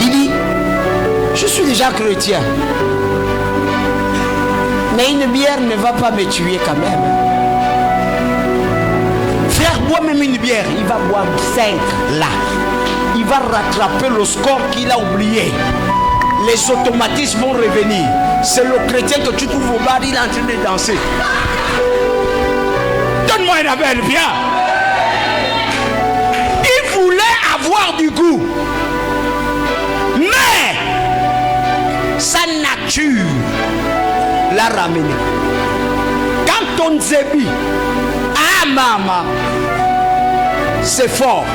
Il dit, je suis déjà chrétien. Mais une bière ne va pas me tuer quand même. Frère, bois même une bière. Il va boire 5 là. Il va rattraper le score qu'il a oublié. Les automatismes vont revenir. C'est le chrétien que tu trouves au bar, il est en train de danser. Donne-moi un appel, viens. Il voulait avoir du goût. Mais sa nature l'a ramené. Quand on zébi, ah maman, c'est fort.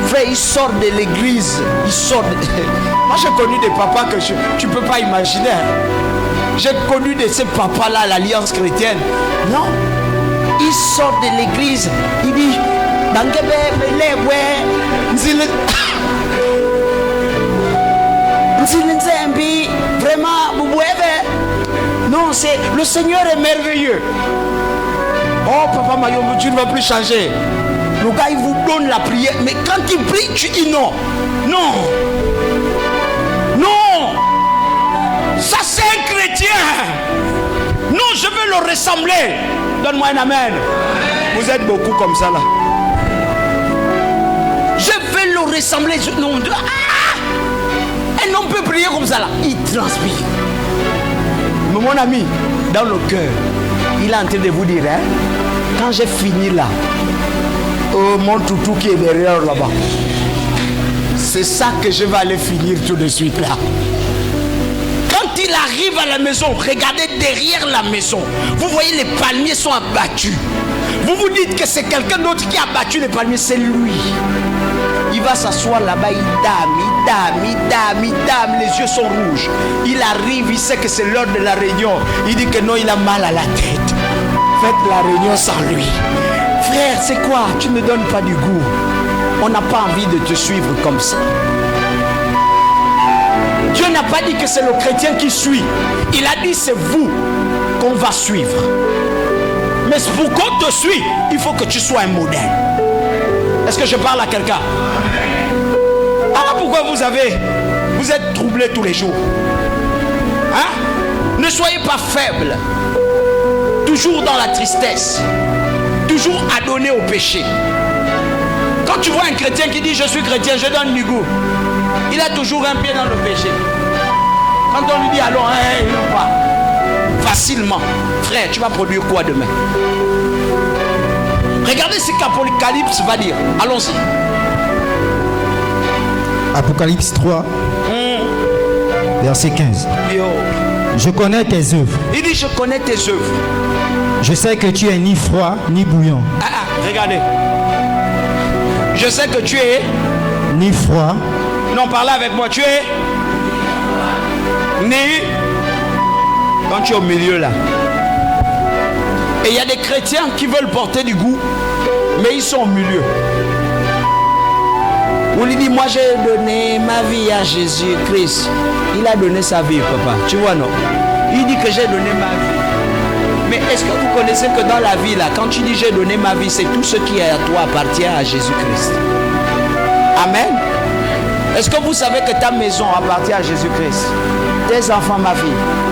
Frère, il sort de l'église. Il sort de... Moi, j'ai connu des papas que tu ne peux pas imaginer. J'ai connu de ces papas-là, l'Alliance chrétienne. Non. Il sort de l'église. Il dit... Vraiment, non, c'est... Le Seigneur est merveilleux. Oh, papa Mayombo, tu ne vas plus changer. Le gars, il vous donne la prière. Mais quand il prie, tu dis non. Non. Non. Ça, c'est un chrétien. Non, je veux le ressembler. Donne-moi un amen. Vous êtes beaucoup comme ça, là. Je veux le ressembler. Non. Ah! Un homme peut prier comme ça, là. Il transpire. Mais mon ami, dans le cœur, il est en train de vous dire, hein, quand j'ai fini là, oh, mon toutou qui est derrière là-bas. C'est ça que je vais aller finir tout de suite là. Quand il arrive à la maison, regardez derrière la maison. Vous voyez les palmiers sont abattus. Vous vous dites que c'est quelqu'un d'autre qui a battu les palmiers, c'est lui. Il va s'asseoir là-bas, il dame, les yeux sont rouges. Il arrive, il sait que c'est l'heure de la réunion. Il dit que non, il a mal à la tête. Faites la réunion sans lui. Frère, c'est quoi? Tu ne donnes pas du goût. On n'a pas envie de te suivre comme ça. Dieu n'a pas dit que c'est le chrétien qui suit. Il a dit c'est vous qu'on va suivre. Mais pour qu'on te suive, il faut que tu sois un modèle. Est-ce que je parle à quelqu'un? Alors pourquoi vous êtes troublé tous les jours? Hein? Ne soyez pas faibles. Toujours dans la tristesse. Toujours adonné au péché. Quand tu vois un chrétien qui dit je suis chrétien, je donne du goût, il a toujours un pied dans le péché. Quand on lui dit allons, il va facilement. Frère, tu vas produire quoi demain? Regardez ce qu'Apocalypse va dire. Allons-y. Apocalypse 3, verset 15. Yo. Je connais tes œuvres. Il dit je connais tes œuvres. Je sais que tu es ni froid ni bouillant. Regardez. Je sais que tu es ni froid. Non, parlez avec moi. Tu es ni. Quand tu es au milieu là. Et il y a des chrétiens qui veulent porter du goût, mais ils sont au milieu. On lui dit, moi j'ai donné ma vie à Jésus-Christ. Il a donné sa vie, papa. Tu vois, non? Il dit que j'ai donné ma vie. Mais est-ce que vous connaissez que dans la vie, là, quand tu dis j'ai donné ma vie, c'est tout ce qui est à toi appartient à Jésus-Christ. Amen. Est-ce que vous savez que ta maison appartient à Jésus-Christ? Tes enfants, ma fille,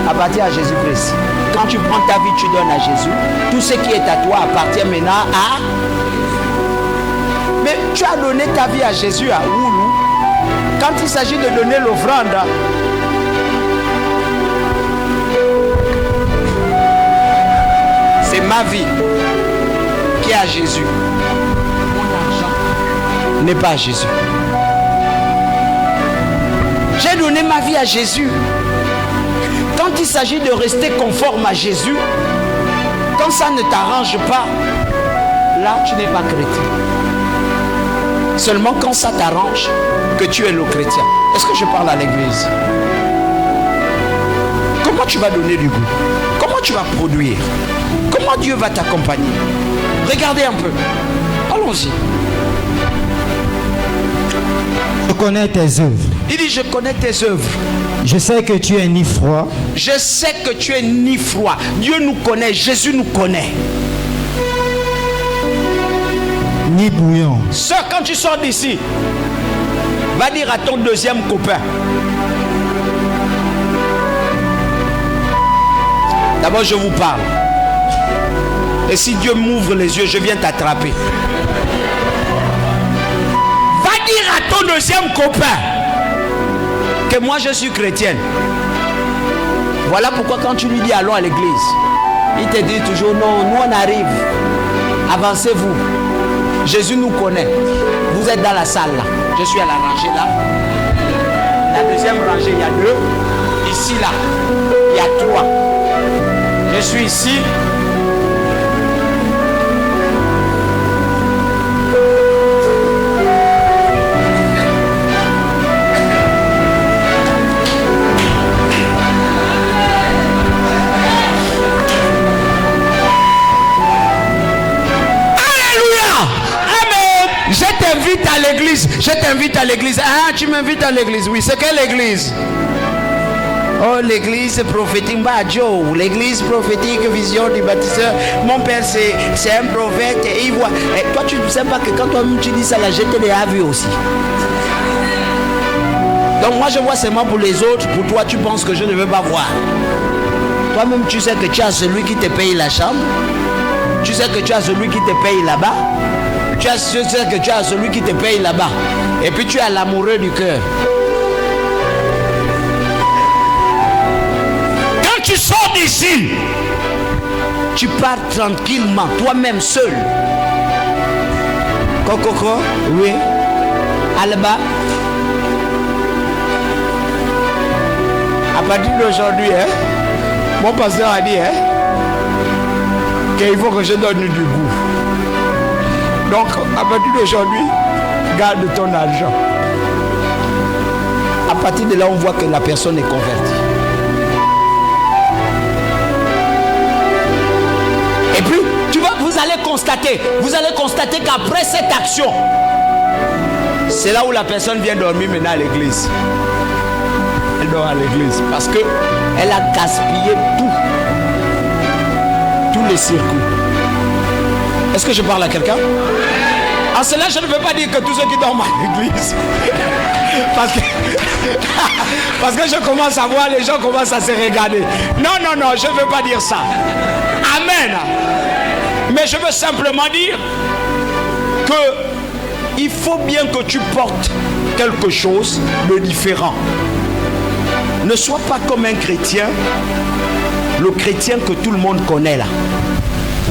appartient à Jésus-Christ. Quand tu prends ta vie, tu donnes à Jésus. Tout ce qui est à toi appartient maintenant à... Mais tu as donné ta vie à Jésus à Oulu. Quand il s'agit de donner l'offrande, c'est ma vie qui est à Jésus. Mon argent n'est pas à Jésus. J'ai donné ma vie à Jésus. Quand il s'agit de rester conforme à Jésus, quand ça ne t'arrange pas, là tu n'es pas chrétien. Seulement quand ça t'arrange que tu es le chrétien. Est-ce que je parle à l'église? Comment tu vas donner du goût? Comment tu vas produire? Comment Dieu va t'accompagner? Regardez un peu. Allons-y. Je connais tes œuvres. Il dit je connais tes œuvres. Je sais que tu es ni froid. Je sais que tu es ni froid. Dieu nous connaît, Jésus nous connaît. Ni bouillant. Sœur, quand tu sors d'ici, va dire à ton deuxième copain. D'abord je vous parle. Et si Dieu m'ouvre les yeux, je viens t'attraper. Va dire à ton deuxième copain que moi je suis chrétienne. Voilà pourquoi quand tu lui dis allons à l'église, il te dit toujours non, nous on arrive. Avancez-vous. Jésus nous connaît. Vous êtes dans la salle là. Je suis à la rangée là. La deuxième rangée, il y a 2. Ici là, il y a 3. Je suis ici. Je t'invite à l'église. Je t'invite à l'église. Ah, tu m'invites à l'église. Oui, c'est quelle église? Oh, l'église prophétique Badjo. L'église prophétique Vision du baptiseur. Mon père, c'est un prophète. Et il voit. Et toi, tu ne sais pas que quand toi-même tu dis ça, la gente les a vus aussi. Donc, moi, je vois seulement pour les autres. Pour toi, tu penses que je ne veux pas voir. Toi-même, tu sais que tu as celui qui te paye la chambre. Tu sais que tu as celui qui te paye là-bas. Tu sais que tu as celui qui te paye là-bas. Et puis tu as l'amoureux du cœur. Quand tu sors d'ici, tu pars tranquillement, toi-même seul. Coco, oui. Alba. À partir d'aujourd'hui, mon pasteur a dit qu'il faut que je donne du goût. Donc, à partir d'aujourd'hui, garde ton argent. À partir de là, on voit que la personne est convertie. Et puis, vous allez constater qu'après cette action, c'est là où la personne vient dormir maintenant à l'église. Elle dort à l'église parce qu'elle a gaspillé tous les circuits. Est-ce que je parle à quelqu'un? En cela, je ne veux pas dire que tous ceux qui dorment à l'église, parce que je commence à voir, les gens commencent à se regarder. Non, je ne veux pas dire ça. Amen. Mais je veux simplement dire que il faut bien que tu portes quelque chose de différent. Ne sois pas comme un chrétien, le chrétien que tout le monde connaît là.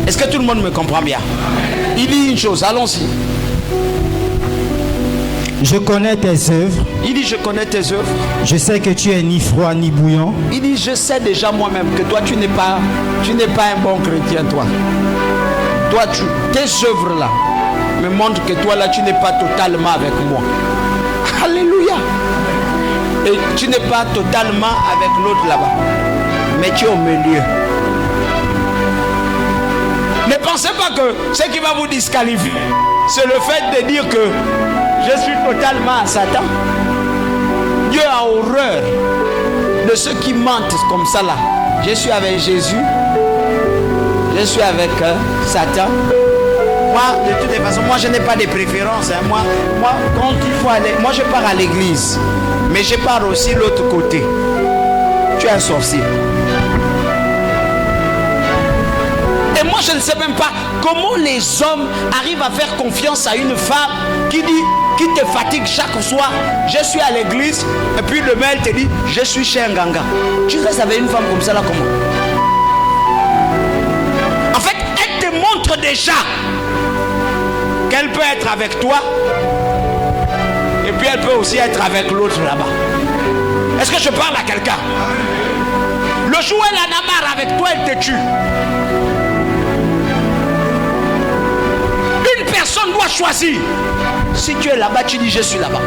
Est-ce que tout le monde me comprend bien? Il dit une chose, allons-y. Je connais tes œuvres. Il dit, je connais tes œuvres. Je sais que tu es ni froid ni bouillant. Il dit, je sais déjà moi-même que toi, tu n'es pas un bon chrétien, toi. Toi, tes œuvres là me montrent que toi là, tu n'es pas totalement avec moi. Alléluia. Et tu n'es pas totalement avec l'autre là-bas. Mais tu es au milieu. Ne pensez pas que ce qui va vous disqualifier, c'est le fait de dire que je suis totalement à Satan. Dieu a horreur de ceux qui mentent comme ça là. Je suis avec Jésus. Je suis avec Satan. Moi, de toutes les façons, moi je n'ai pas de préférence. Hein. Moi, quand il faut aller, moi je pars à l'église. Mais je pars aussi l'autre côté. Tu es un sorcier. Et moi je ne sais même pas comment les hommes arrivent à faire confiance à une femme qui te fatigue chaque soir. Je suis à l'église. Et puis demain elle te dit, je suis chez un ganga. Tu restes avec une femme comme ça là comment? En fait, elle te montre déjà qu'elle peut être avec toi. Et puis elle peut aussi être avec l'autre là-bas. Est-ce que je parle à quelqu'un? Le jour où elle en a marre avec toi, elle te tue. Une personne doit choisir. Si tu es là-bas, tu dis je suis là-bas.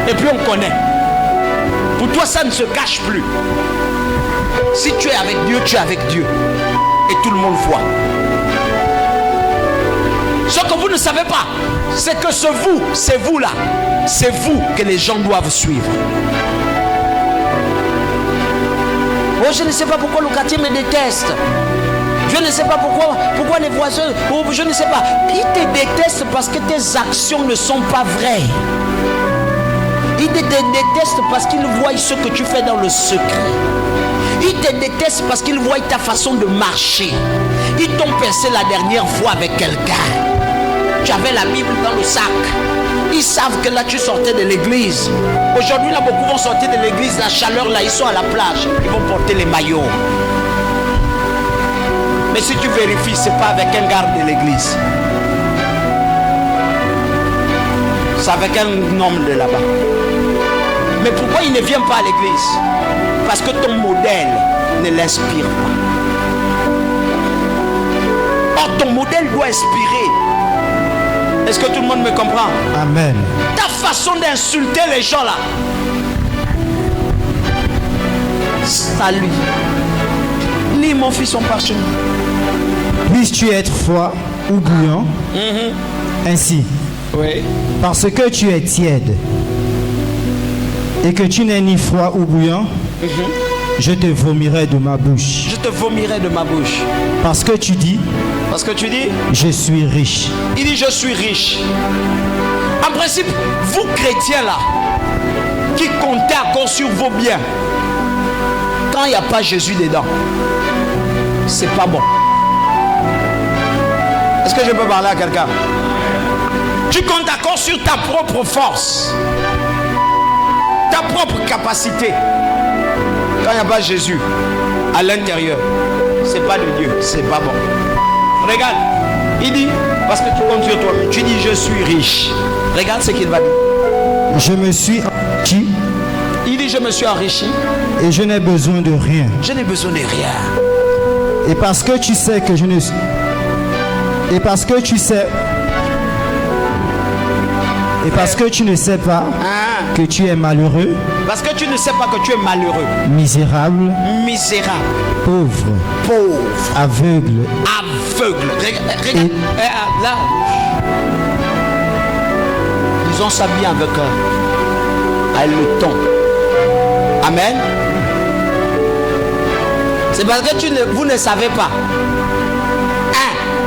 Et puis on connaît. Pour toi, ça ne se cache plus. Si tu es avec Dieu, tu es avec Dieu. Et tout le monde voit. Ce que vous ne savez pas, c'est que c'est vous là. C'est vous que les gens doivent suivre. Oh, je ne sais pas pourquoi le quartier me déteste. Je ne sais pas pourquoi les voisins, oh, je ne sais pas. Ils te détestent parce que tes actions ne sont pas vraies. Ils te détestent parce qu'ils voient ce que tu fais dans le secret. Ils te détestent parce qu'ils voient ta façon de marcher. Ils t'ont pincé la dernière fois avec quelqu'un. Tu avais la Bible dans le sac. Ils savent que là tu sortais de l'église. Aujourd'hui là beaucoup vont sortir de l'église. La chaleur là, ils sont à la plage. Ils vont porter les maillots. Mais si tu vérifies, c'est pas avec un garde de l'église. C'est avec un homme de là-bas. Mais pourquoi il ne vient pas à l'église? Parce que ton modèle ne l'inspire pas. Or ton modèle doit inspirer. Est-ce que tout le monde me comprend? Amen. Ta façon d'insulter les gens là. Salut. Lis mon fils son parchemin. Puisses-tu être froid ou bouillant, ainsi, oui. Parce que tu es tiède et que tu n'es ni froid ou bouillant, je te vomirai de ma bouche. Je te vomirai de ma bouche. Parce que tu dis, je suis riche. Il dit je suis riche. En principe, vous chrétiens là, qui comptez encore sur vos biens, quand il n'y a pas Jésus dedans, c'est pas bon. Est-ce que je peux parler à quelqu'un? Tu comptes encore sur ta propre force, ta propre capacité. Quand il n'y a pas Jésus à l'intérieur, c'est pas de Dieu, c'est pas bon. Regarde, il dit, parce que tu comptes sur toi, tu dis je suis riche. Regarde ce qu'il va dire. Je me suis enrichi. Il dit je me suis enrichi. Et je n'ai besoin de rien. Je n'ai besoin de rien. Et parce que tu sais que je ne suis... Et parce que tu sais... Et parce que tu ne sais pas que tu es malheureux, Parce que tu ne sais pas que tu es malheureux, misérable, misérable, pauvre, pauvre, aveugle, aveugle. Regarde, là, disons ça bien avec le ton. Amen. C'est parce que vous ne savez pas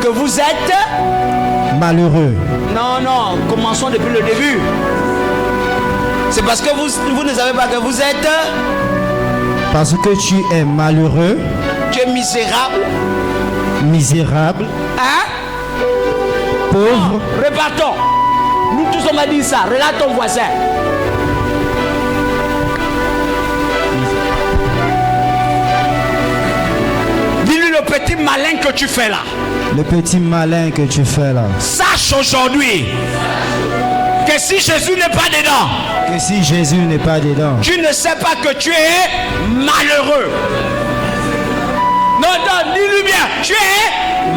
que vous êtes malheureux. Non, commençons depuis le début. C'est parce que vous ne savez pas que vous êtes... Parce que tu es malheureux. Tu es misérable. Misérable. Pauvre. Non, repartons. Nous tous on m'a dit ça. Regarde ton voisin. Dis-lui le petit malin que tu fais là. Le petit malin que tu fais là. Sache aujourd'hui que si Jésus n'est pas dedans, que si Jésus n'est pas dedans, tu ne sais pas que tu es malheureux. Non, dis-lui bien, tu es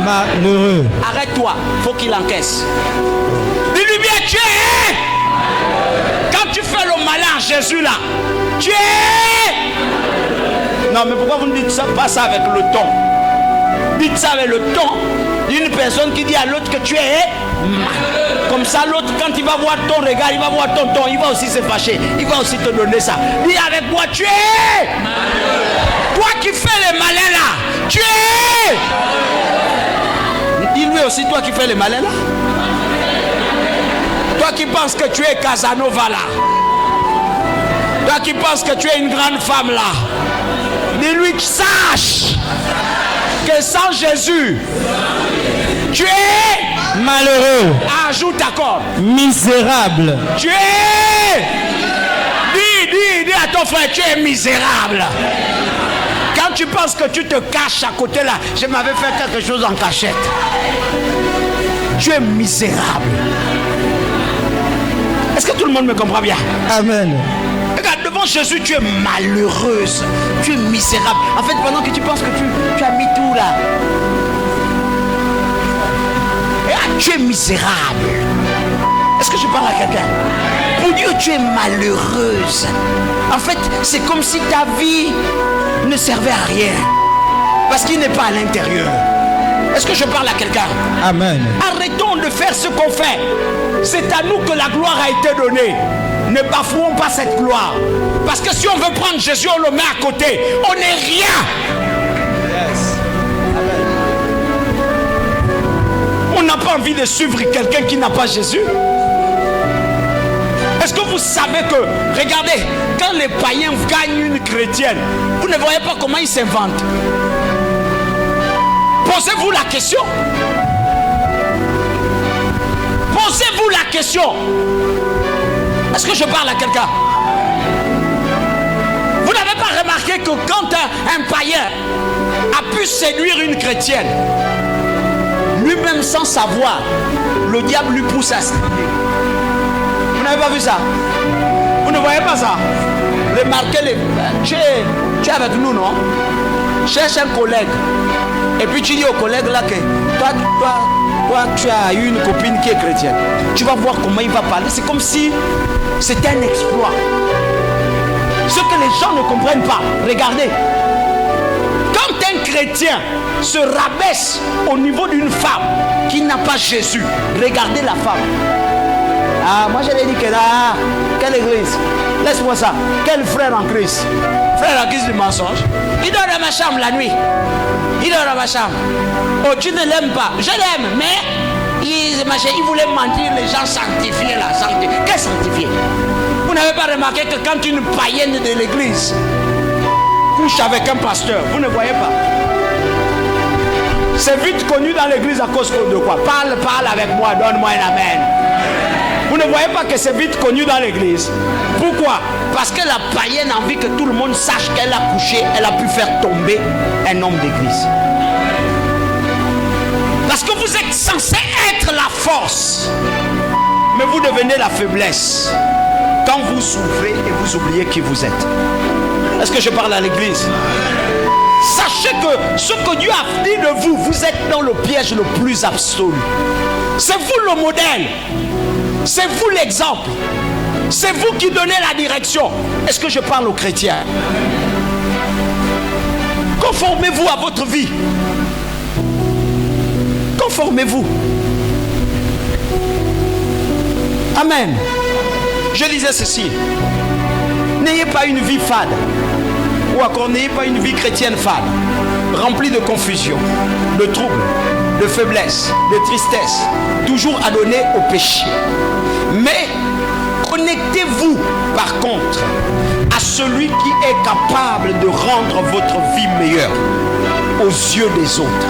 malheureux. Arrête-toi, faut qu'il encaisse. Dis-lui bien, tu es. Quand tu fais le malin à Jésus là, tu es. Non, mais pourquoi vous ne dites ça, pas ça avec le ton? Dites ça avec le ton d'une personne qui dit à l'autre que tu es malheureux. Comme ça, l'autre, quand il va voir ton regard, il va voir ton ton, il va aussi se fâcher. Il va aussi te donner ça. Dis avec moi, tu es malheureux. Toi qui fais les malins là, tu es. Dis-lui aussi, toi qui fais les malins là. Toi qui penses que tu es Casanova là. Toi qui penses que tu es une grande femme là. Dis-lui que sache que sans Jésus, tu es malheureux. Ajoute d'accord. Misérable. Tu es. Dis à ton frère, tu es misérable. Quand tu penses que tu te caches à côté là, je m'avais fait quelque chose en cachette. Tu es misérable. Est-ce que tout le monde me comprend bien? Amen. Regarde, devant Jésus, tu es malheureuse. Tu es misérable. En fait, pendant que tu penses que tu as mis tout là, tu es misérable. Est-ce que je parle à quelqu'un? Pour Dieu, tu es malheureuse. En fait, c'est comme si ta vie ne servait à rien. Parce qu'il n'est pas à l'intérieur. Est-ce que je parle à quelqu'un? Amen. Arrêtons de faire ce qu'on fait. C'est à nous que la gloire a été donnée. Ne bafouons pas cette gloire. Parce que si on veut prendre Jésus, on le met à côté. On n'est rien. Yes. Amen. On n'a pas envie de suivre quelqu'un qui n'a pas Jésus. Est-ce que vous savez que, regardez, quand les païens gagnent une chrétienne, vous ne voyez pas comment ils s'inventent. Posez-vous la question. Posez-vous la question. Est-ce que je parle à quelqu'un? Vous n'avez pas remarqué que quand un païen a pu séduire une chrétienne, lui-même sans savoir, le diable lui pousse à se tromper. Vous n'avez pas vu ça? Vous ne voyez pas ça? Remarquez, tu es avec nous, non? Cherche un collègue. Et puis tu dis au collègue là que toi tu as une copine qui est chrétienne. Tu vas voir comment il va parler. C'est comme si c'était un exploit. Ce que les gens ne comprennent pas. Regardez. Quand un chrétien se rabaisse au niveau d'une femme qui n'a pas Jésus, regardez la femme. Ah, moi je l'ai dit que là, quelle église? Laisse-moi ça. Quel frère en Christ? Frère en Christ du mensonge. Il dort dans ma chambre la nuit. Il dort dans ma chambre. Oh, tu ne l'aimes pas. Je l'aime, mais il voulait mentir les gens sanctifiés là. Qu'est-ce sanctifié? Vous n'avez pas remarqué que quand une païenne de l'église couche avec un pasteur, vous ne voyez pas? C'est vite connu dans l'église à cause de quoi? Parle avec moi, donne-moi un amen. Vous ne voyez pas que c'est vite connu dans l'église? Pourquoi? Parce que la païenne a envie que tout le monde sache qu'elle a couché, elle a pu faire tomber un homme d'église. Parce que vous êtes censé être la force, mais vous devenez la faiblesse quand vous souffrez et vous oubliez qui vous êtes. Est-ce que je parle à l'église? Sachez que ce que Dieu a dit de vous, vous êtes dans le piège le plus absolu. C'est vous le modèle. C'est vous l'exemple. C'est vous qui donnez la direction. Est-ce que je parle aux chrétiens? Conformez-vous à votre vie. Conformez-vous. Amen. Je disais ceci. N'ayez pas une vie fade. Ou encore n'ayez pas une vie chrétienne fade, remplie de confusion, de troubles, de faiblesse, de tristesse, toujours adonnée au péché. Mais connectez-vous par contre à celui qui est capable de rendre votre vie meilleure aux yeux des autres.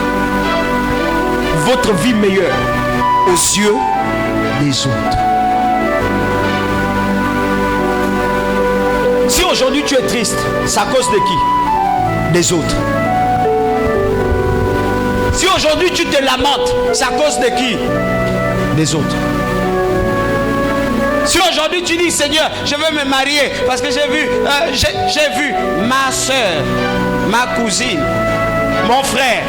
Votre vie meilleure aux yeux des autres. Si aujourd'hui tu es triste, c'est à cause de qui? Des autres. Si aujourd'hui tu te lamentes, c'est à cause de qui? Des autres. Si aujourd'hui tu dis Seigneur, je veux me marier parce que j'ai vu ma soeur, ma cousine, mon frère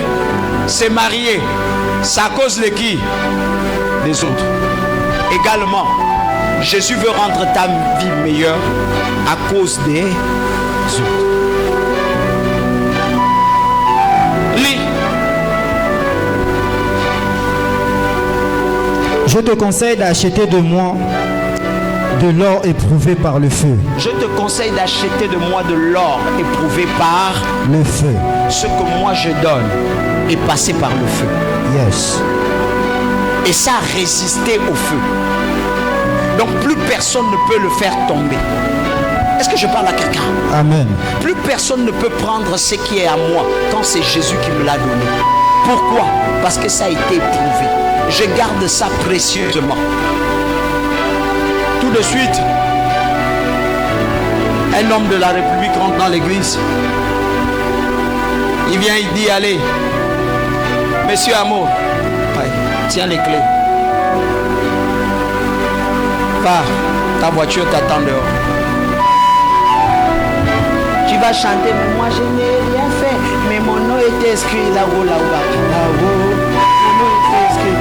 s'est marié, c'est à cause de qui? Des autres. Également, Jésus veut rendre ta vie meilleure à cause des autres. Lis. Je te conseille d'acheter de moi de l'or éprouvé par le feu. Je te conseille d'acheter de moi de l'or éprouvé par le feu. Ce que moi je donne est passé par le feu. Yes. Et ça a résisté au feu. Donc plus personne ne peut le faire tomber. Est-ce que je parle à quelqu'un? Amen. Plus personne ne peut prendre ce qui est à moi quand c'est Jésus qui me l'a donné. Pourquoi? Parce que ça a été éprouvé. Je garde ça précieusement. Tout de suite, un homme de la République rentre dans l'église. Il vient, il dit, allez, Monsieur Amour, tiens les clés. Pars, ta voiture t'attend dehors. Tu vas chanter, mais moi je n'ai rien fait. Mais mon nom est inscrit là-haut, là-haut, là-haut. Mon nom est inscrit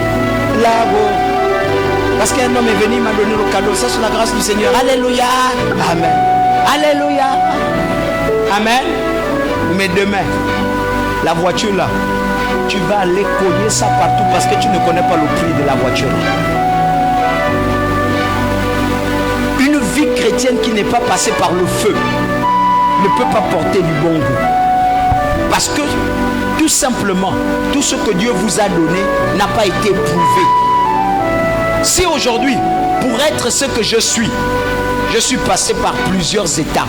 là-haut. Parce qu'un homme est venu, il m'a donné le cadeau. Ça, c'est la grâce du Seigneur. Alléluia. Amen. Alléluia. Amen. Mais demain, la voiture là, tu vas aller cogner ça partout parce que tu ne connais pas le prix de la voiture. Une vie chrétienne qui n'est pas passée par le feu ne peut pas porter du bon goût. Parce que, tout simplement, tout ce que Dieu vous a donné n'a pas été prouvé. Si aujourd'hui, pour être ce que je suis passé par plusieurs étapes,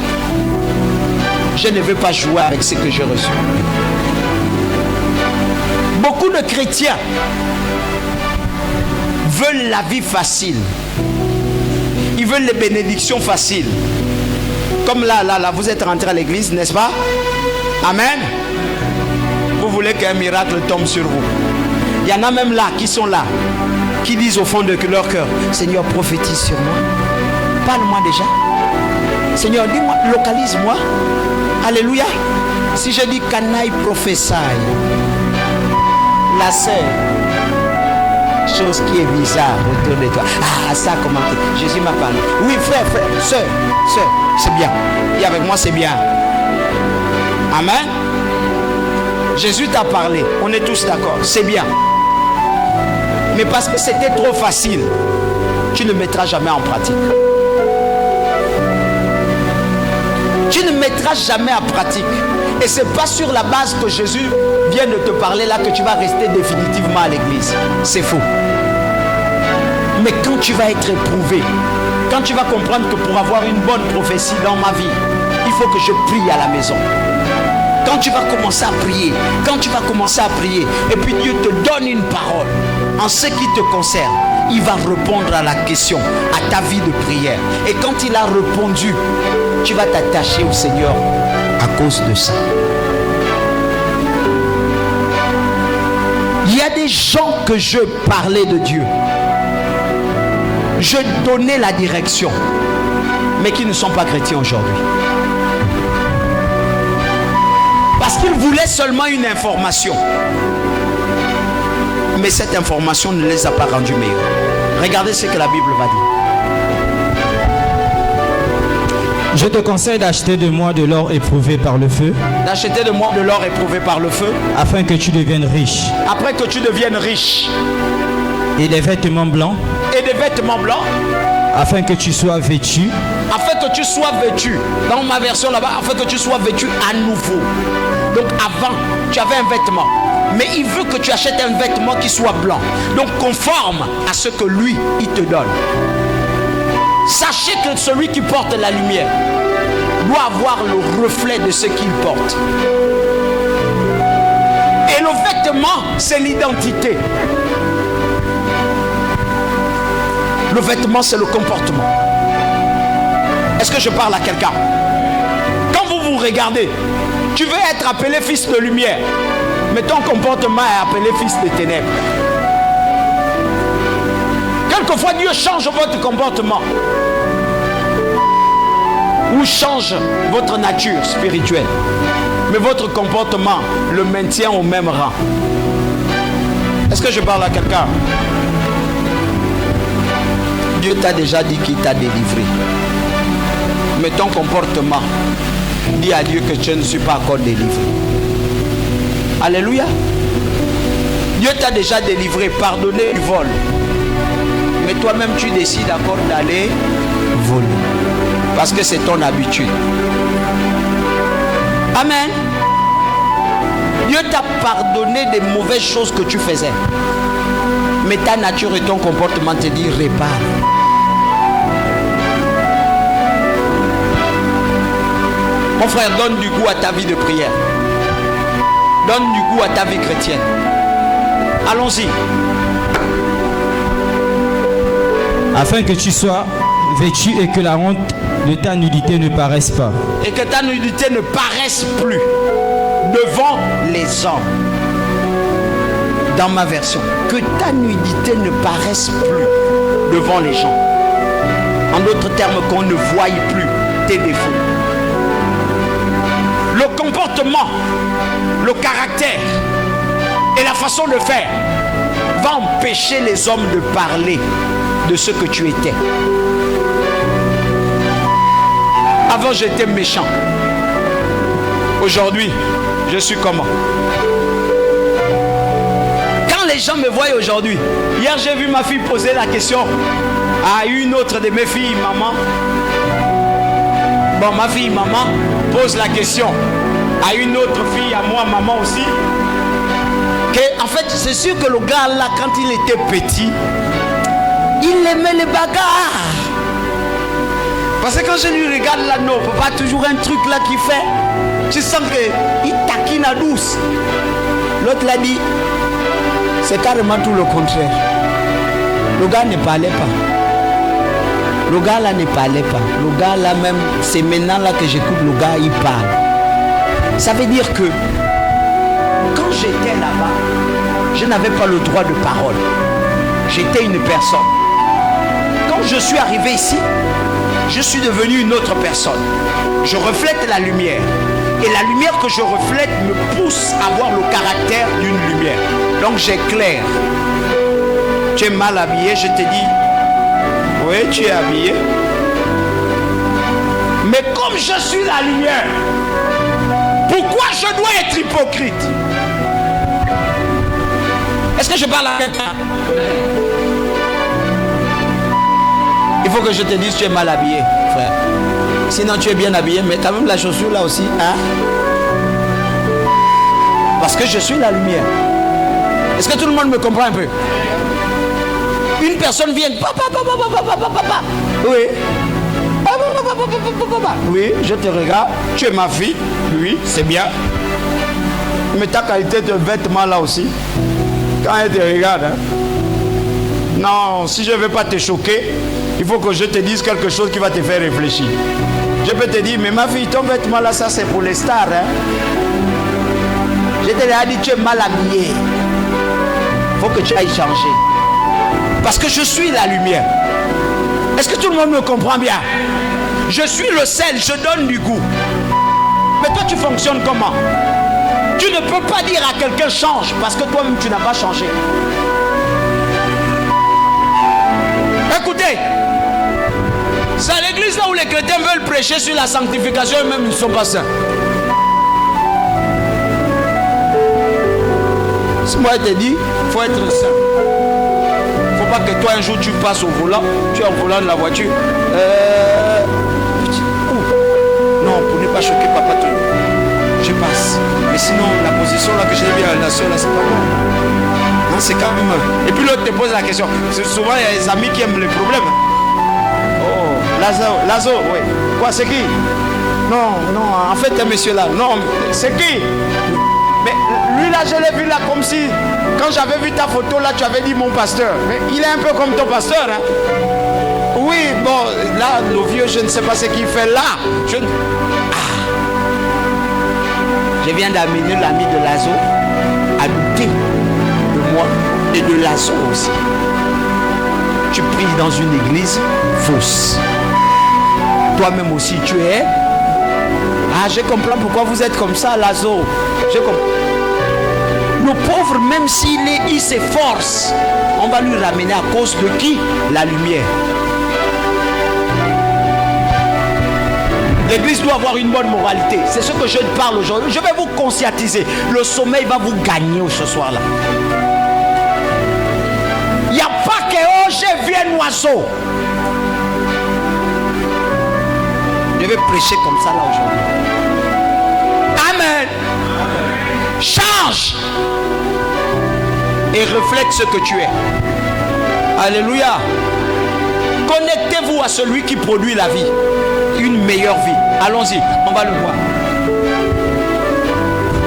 je ne veux pas jouer avec ce que j'ai reçu. Beaucoup de chrétiens veulent la vie facile. Ils veulent les bénédictions faciles. Comme là, vous êtes rentré à l'église, n'est-ce pas? Amen. Vous voulez qu'un miracle tombe sur vous. Il y en a même là, qui sont là, qui disent au fond de leur cœur, Seigneur, prophétise sur moi. Parle-moi déjà. Seigneur, dis-moi, localise-moi. Alléluia. Si je dis canaille prophétie, la sœur, chose qui est bizarre autour de toi. Ah, ça comment? Jésus m'a parlé. Oui, frère, sœur, c'est bien. Et avec moi, c'est bien. Amen. Jésus t'a parlé. On est tous d'accord. C'est bien. Mais parce que c'était trop facile, tu ne mettras jamais en pratique. Tu ne mettras jamais en pratique. Et ce n'est pas sur la base que Jésus vient de te parler là que tu vas rester définitivement à l'église. C'est faux. Mais quand tu vas être éprouvé, quand tu vas comprendre que pour avoir une bonne prophétie dans ma vie, il faut que je prie à la maison. Quand tu vas commencer à prier, et puis Dieu te donne une parole en ce qui te concerne, il va répondre à la question, à ta vie de prière. Et quand il a répondu, tu vas t'attacher au Seigneur à cause de ça. Il y a des gens que je parlais de Dieu, je donnais la direction, mais qui ne sont pas chrétiens aujourd'hui. Parce qu'il voulait seulement une information. Mais cette information ne les a pas rendus meilleurs. Regardez ce que la Bible va dire. Je te conseille d'acheter de moi de l'or éprouvé par le feu, D'acheter de moi de l'or éprouvé par le feu, afin que tu deviennes riche, après que tu deviennes riche, et des vêtements blancs, et des vêtements blancs, afin que tu sois vêtu, afin que tu sois vêtu. Dans ma version là-bas, afin que tu sois vêtu à nouveau. Donc avant, tu avais un vêtement. Mais il veut que tu achètes un vêtement qui soit blanc. Donc conforme à ce que lui, il te donne. Sachez que celui qui porte la lumière doit avoir le reflet de ce qu'il porte. Et le vêtement, c'est l'identité. Le vêtement, c'est le comportement. Est-ce que je parle à quelqu'un? Quand vous vous regardez, tu veux être appelé fils de lumière, mais ton comportement est appelé fils de ténèbres. Quelquefois, Dieu change votre comportement ou change votre nature spirituelle, mais votre comportement le maintient au même rang. Est-ce que je parle à quelqu'un? Dieu t'a déjà dit qu'il t'a délivré, mais ton comportement dit à Dieu que tu ne suis pas encore délivré. Alléluia. Dieu t'a déjà délivré, pardonné du vol, mais toi-même tu décides encore d'aller voler parce que c'est ton habitude. Amen. Dieu t'a pardonné des mauvaises choses que tu faisais, mais ta nature et ton comportement te disent répare. Mon frère, donne du goût à ta vie de prière. Donne du goût à ta vie chrétienne. Allons-y. afin que tu sois vêtu et que la honte de ta nudité ne paraisse pas. Et que ta nudité ne paraisse plus devant les hommes. Dans ma version, que ta nudité ne paraisse plus devant les gens. En d'autres termes, qu'on ne voie plus tes défauts. Le comportement, le caractère et la façon de faire va empêcher les hommes de parler de ce que tu étais. Avant, j'étais méchant. Aujourd'hui, je suis comment? Quand les gens me voient aujourd'hui, hier j'ai vu ma fille poser la question à une autre de mes filles, maman. Bon, ma fille, maman, pose la question à une autre fille, à moi, maman aussi. Que, en fait, c'est sûr que le gars là, quand il était petit, il aimait les bagarres. Parce que quand je lui regarde là, non, papa, toujours un truc là qu'il fait. Tu sens qu'il taquine à douce. L'autre l'a dit, c'est carrément tout le contraire. Le gars ne parlait pas. Le gars là ne parlait pas. Le gars là même, c'est maintenant là que j'écoute le gars, il parle. Ça veut dire que quand j'étais là-bas, je n'avais pas le droit de parole. J'étais une personne. Quand je suis arrivé ici, je suis devenu une autre personne. Je reflète la lumière. Et la lumière que je reflète me pousse à avoir le caractère d'une lumière. Donc j'éclaire. Tu es mal habillé, je te dis, oui, tu es habillé. Mais comme je suis la lumière, pourquoi je dois être hypocrite? Est-ce que je parle à quelqu'un? Il faut que je te dise, tu es mal habillé, frère. Sinon tu es bien habillé, mais quand même la chaussure là aussi, hein? Parce que je suis la lumière. Est-ce que tout le monde me comprend un peu? Une personne vient, papa, oui. Oui, je te regarde, tu es ma fille, oui, c'est bien. Mais ta qualité de vêtement là aussi, quand elle te regarde, hein? Non, si je ne veux pas te choquer, il faut que je te dise quelque chose qui va te faire réfléchir. Je peux te dire, mais ma fille, ton vêtement là, ça c'est pour les stars. Hein? Je te l'ai dit, tu es mal habillé. Il faut que tu ailles changer. Parce que je suis la lumière. Est-ce que tout le monde me comprend bien? Je suis le sel, je donne du goût. Mais toi, tu fonctionnes comment? Tu ne peux pas dire à quelqu'un change parce que toi-même tu n'as pas changé. Écoutez, c'est à l'église là où les chrétiens veulent prêcher sur la sanctification et même ils ne sont pas saints. Si moi je te dis, il faut être saint. Il ne faut pas que toi un jour tu passes au volant, tu es au volant de la voiture. Non, pour ne pas choquer papa, je passe. Mais sinon, la position là que j'ai mis à la nation là, c'est pas bon. Hein, c'est quand même. Et puis l'autre te pose la question. Souvent, il y a des amis qui aiment les problèmes. Oh, Lazo, oui. Quoi, c'est qui? Non, en fait, un monsieur là. Non, c'est qui? Mais lui là, je l'ai vu là comme si, quand j'avais vu ta photo là, tu avais dit mon pasteur. Mais il est un peu comme ton pasteur, hein? Oui, bon, là, le vieux, je ne sais pas ce qu'il fait là. Je viens d'amener l'ami de Lazo à douter de moi et de Lazo aussi. Tu pries dans une église fausse. Toi-même aussi, tu es. Ah, je comprends pourquoi vous êtes comme ça, Lazo. Je comprends. Le pauvre, même il s'efforce, on va lui ramener à cause de qui? La lumière. L'église doit avoir une bonne moralité. C'est ce que je parle aujourd'hui. Je vais vous conscientiser. Le sommeil va vous gagner ce soir-là. Il n'y a pas que je vienne oiseau. Je vais prêcher comme ça là aujourd'hui. Amen. Change et reflète ce que tu es. Alléluia. Connectez-vous à celui qui produit la vie. Une meilleure vie. Allons-y, on va le voir.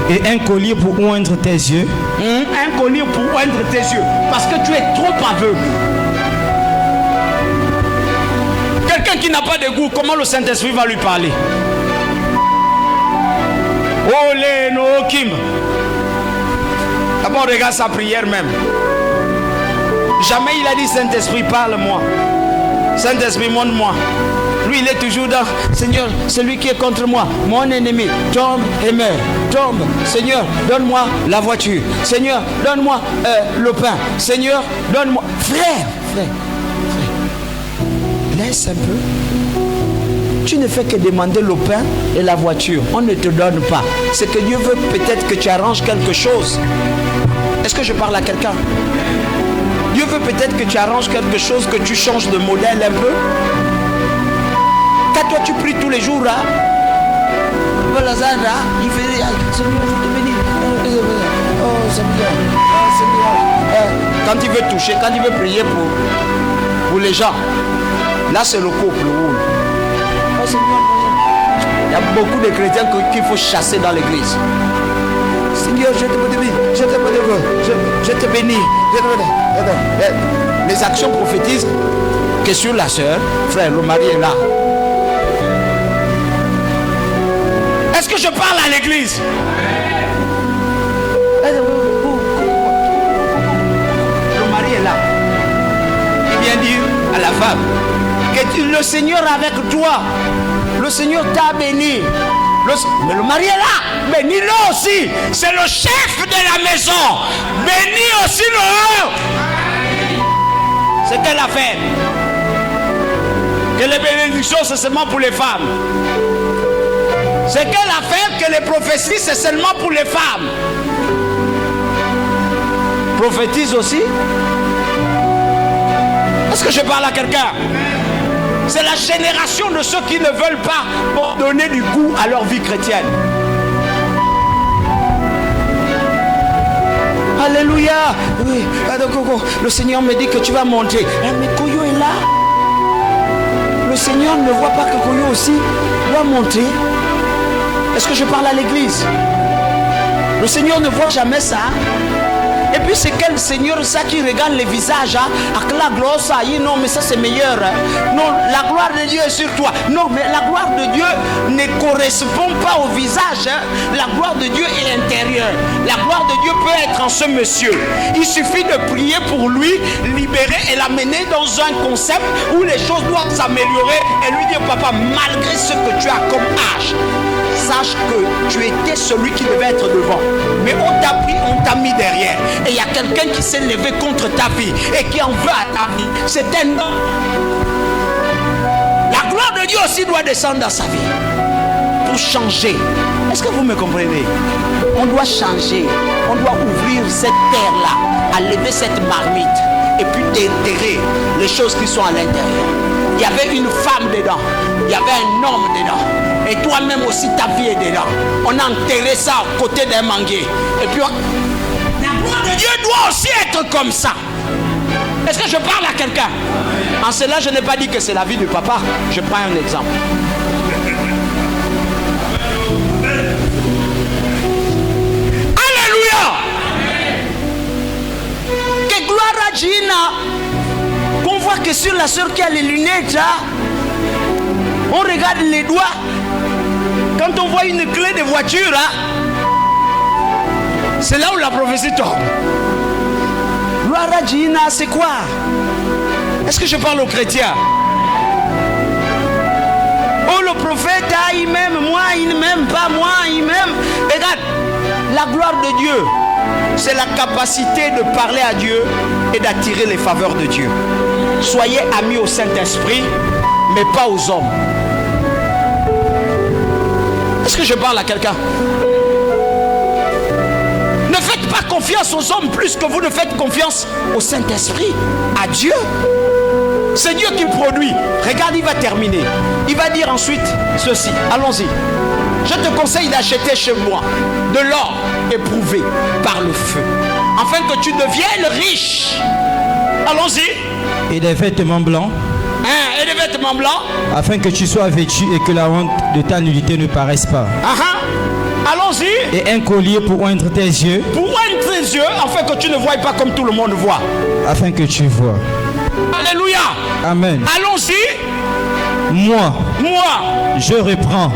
Et un collier pour oindre tes yeux. Un collier pour oindre tes yeux. Parce que tu es trop aveugle. Quelqu'un qui n'a pas de goût, comment le Saint-Esprit va lui parler? Olé no Kim. D'abord regarde sa prière même. Jamais il a dit Saint-Esprit parle-moi. Saint-Esprit montre-moi. Lui il est toujours dans Seigneur, celui qui est contre moi, mon ennemi, tombe et meurt. Tombe, Seigneur, donne-moi la voiture. Seigneur, donne-moi le pain. Seigneur, donne-moi. Frère, laisse un peu. Tu ne fais que demander le pain et la voiture. On ne te donne pas. C'est que Dieu veut peut-être que tu arranges quelque chose. Est-ce que je parle à quelqu'un? Dieu veut peut-être que tu arranges quelque chose, que tu changes de modèle un peu. Quand toi tu pries tous les jours, là, voilà ça, là, il fait Seigneur, je te bénis. Oh Seigneur, quand il veut toucher, quand il veut prier pour les gens, là c'est le couple. Oh Seigneur, il y a beaucoup de chrétiens qu'il faut chasser dans l'église. Seigneur, je te bénis, je te bénis. Les actions prophétisent que sur la sœur, frère, le mari est là. Est-ce que je parle à l'église? Le mari est là. Il vient dire à la femme que le Seigneur est avec toi. Le Seigneur t'a béni. Mais le mari est là. Bénis-le aussi. C'est le chef de la maison. Bénis aussi le haut. C'est quelle affaire? Que les bénédictions c'est seulement pour les femmes. C'est quelle affaire que les prophéties c'est seulement pour les femmes? Prophétise aussi. Est-ce que je parle à quelqu'un? C'est la génération de ceux qui ne veulent pas donner du goût à leur vie chrétienne. Alléluia. Oui. Le Seigneur me dit que tu vas monter. Mais Koyo est là. Le Seigneur ne voit pas que Koyo aussi doit monter. Est-ce que je parle à l'église? Le Seigneur ne voit jamais ça. Et puis c'est quel Seigneur ça qui regarde les visages, hein? La gloire ça, non mais ça c'est meilleur, hein? Non, la gloire de Dieu est sur toi. Non mais la gloire de Dieu ne correspond pas au visage, hein? La gloire de Dieu est intérieure. La gloire de Dieu peut être en ce monsieur. Il suffit de prier pour lui, libérer et l'amener dans un concept où les choses doivent s'améliorer et lui dire papa, malgré ce que tu as comme âge, sache que tu étais celui qui devait être devant. Mais on t'a pris, on t'a mis derrière. Et il y a quelqu'un qui s'est levé contre ta vie et qui en veut à ta vie. C'est un homme. La gloire de Dieu aussi doit descendre dans sa vie pour changer. Est-ce que vous me comprenez? On doit changer. On doit ouvrir cette terre-là, à lever cette marmite et puis déterrer les choses qui sont à l'intérieur. Il y avait une femme dedans, il y avait un homme dedans, et toi-même aussi ta vie est dedans. On a enterré ça à côté d'un manguier. Et puis la gloire de Dieu doit aussi être comme ça. Est-ce que je parle à quelqu'un? En cela, je n'ai pas dit que c'est la vie de papa. Je prends un exemple. Que gloire à Gina. Qu'on voit que sur la soeur qui a les lunettes là, on regarde les doigts. Quand on voit une clé de voiture là, c'est là où la prophétie tombe. Gloire à Gina, c'est quoi? Est-ce que je parle aux chrétiens? Oh, le prophète, ah, il m'aime, moi, il ne m'aime pas, moi, il m'aime. Regarde, la gloire de Dieu, c'est la capacité de parler à Dieu et d'attirer les faveurs de Dieu. Soyez amis au Saint-Esprit, mais pas aux hommes. Est-ce que je parle à quelqu'un? Ne faites pas confiance aux hommes plus que vous ne faites confiance au Saint-Esprit, à Dieu. C'est Dieu qui produit. Regarde, il va terminer. Il va dire ensuite ceci. Allons-y. Je te conseille d'acheter chez moi de l'or éprouvé par le feu, afin que tu deviennes riche. Allons-y. Et des vêtements blancs. Et des vêtements blancs. Afin que tu sois vêtu et que la honte de ta nudité ne paraisse pas. Allons-y. Et un collier pour oindre tes yeux. Pour oindre tes yeux, afin que tu ne voies pas comme tout le monde voit. Afin que tu vois. Alléluia. Amen. Allons-y. Moi, je reprends.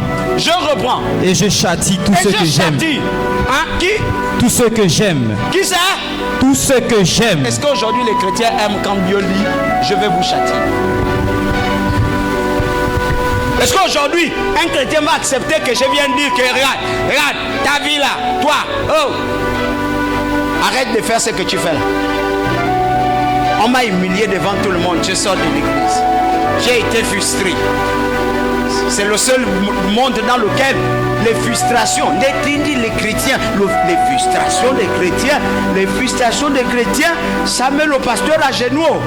Et je châtie tous ceux que j'aime. Hein? Qui? Tous ceux que j'aime. Qui ça? Tous ceux que j'aime. Est-ce qu'aujourd'hui les chrétiens aiment quand Dieu dit je vais vous châtier? Est-ce qu'aujourd'hui un chrétien va accepter que je vienne dire que regarde ta vie là, toi, oh, arrête de faire ce que tu fais là. On m'a humilié devant tout le monde, je sors de l'église. J'ai été frustré. C'est le seul monde dans lequel les frustrations, les chrétiens, les frustrations des chrétiens, ça met le pasteur à genoux.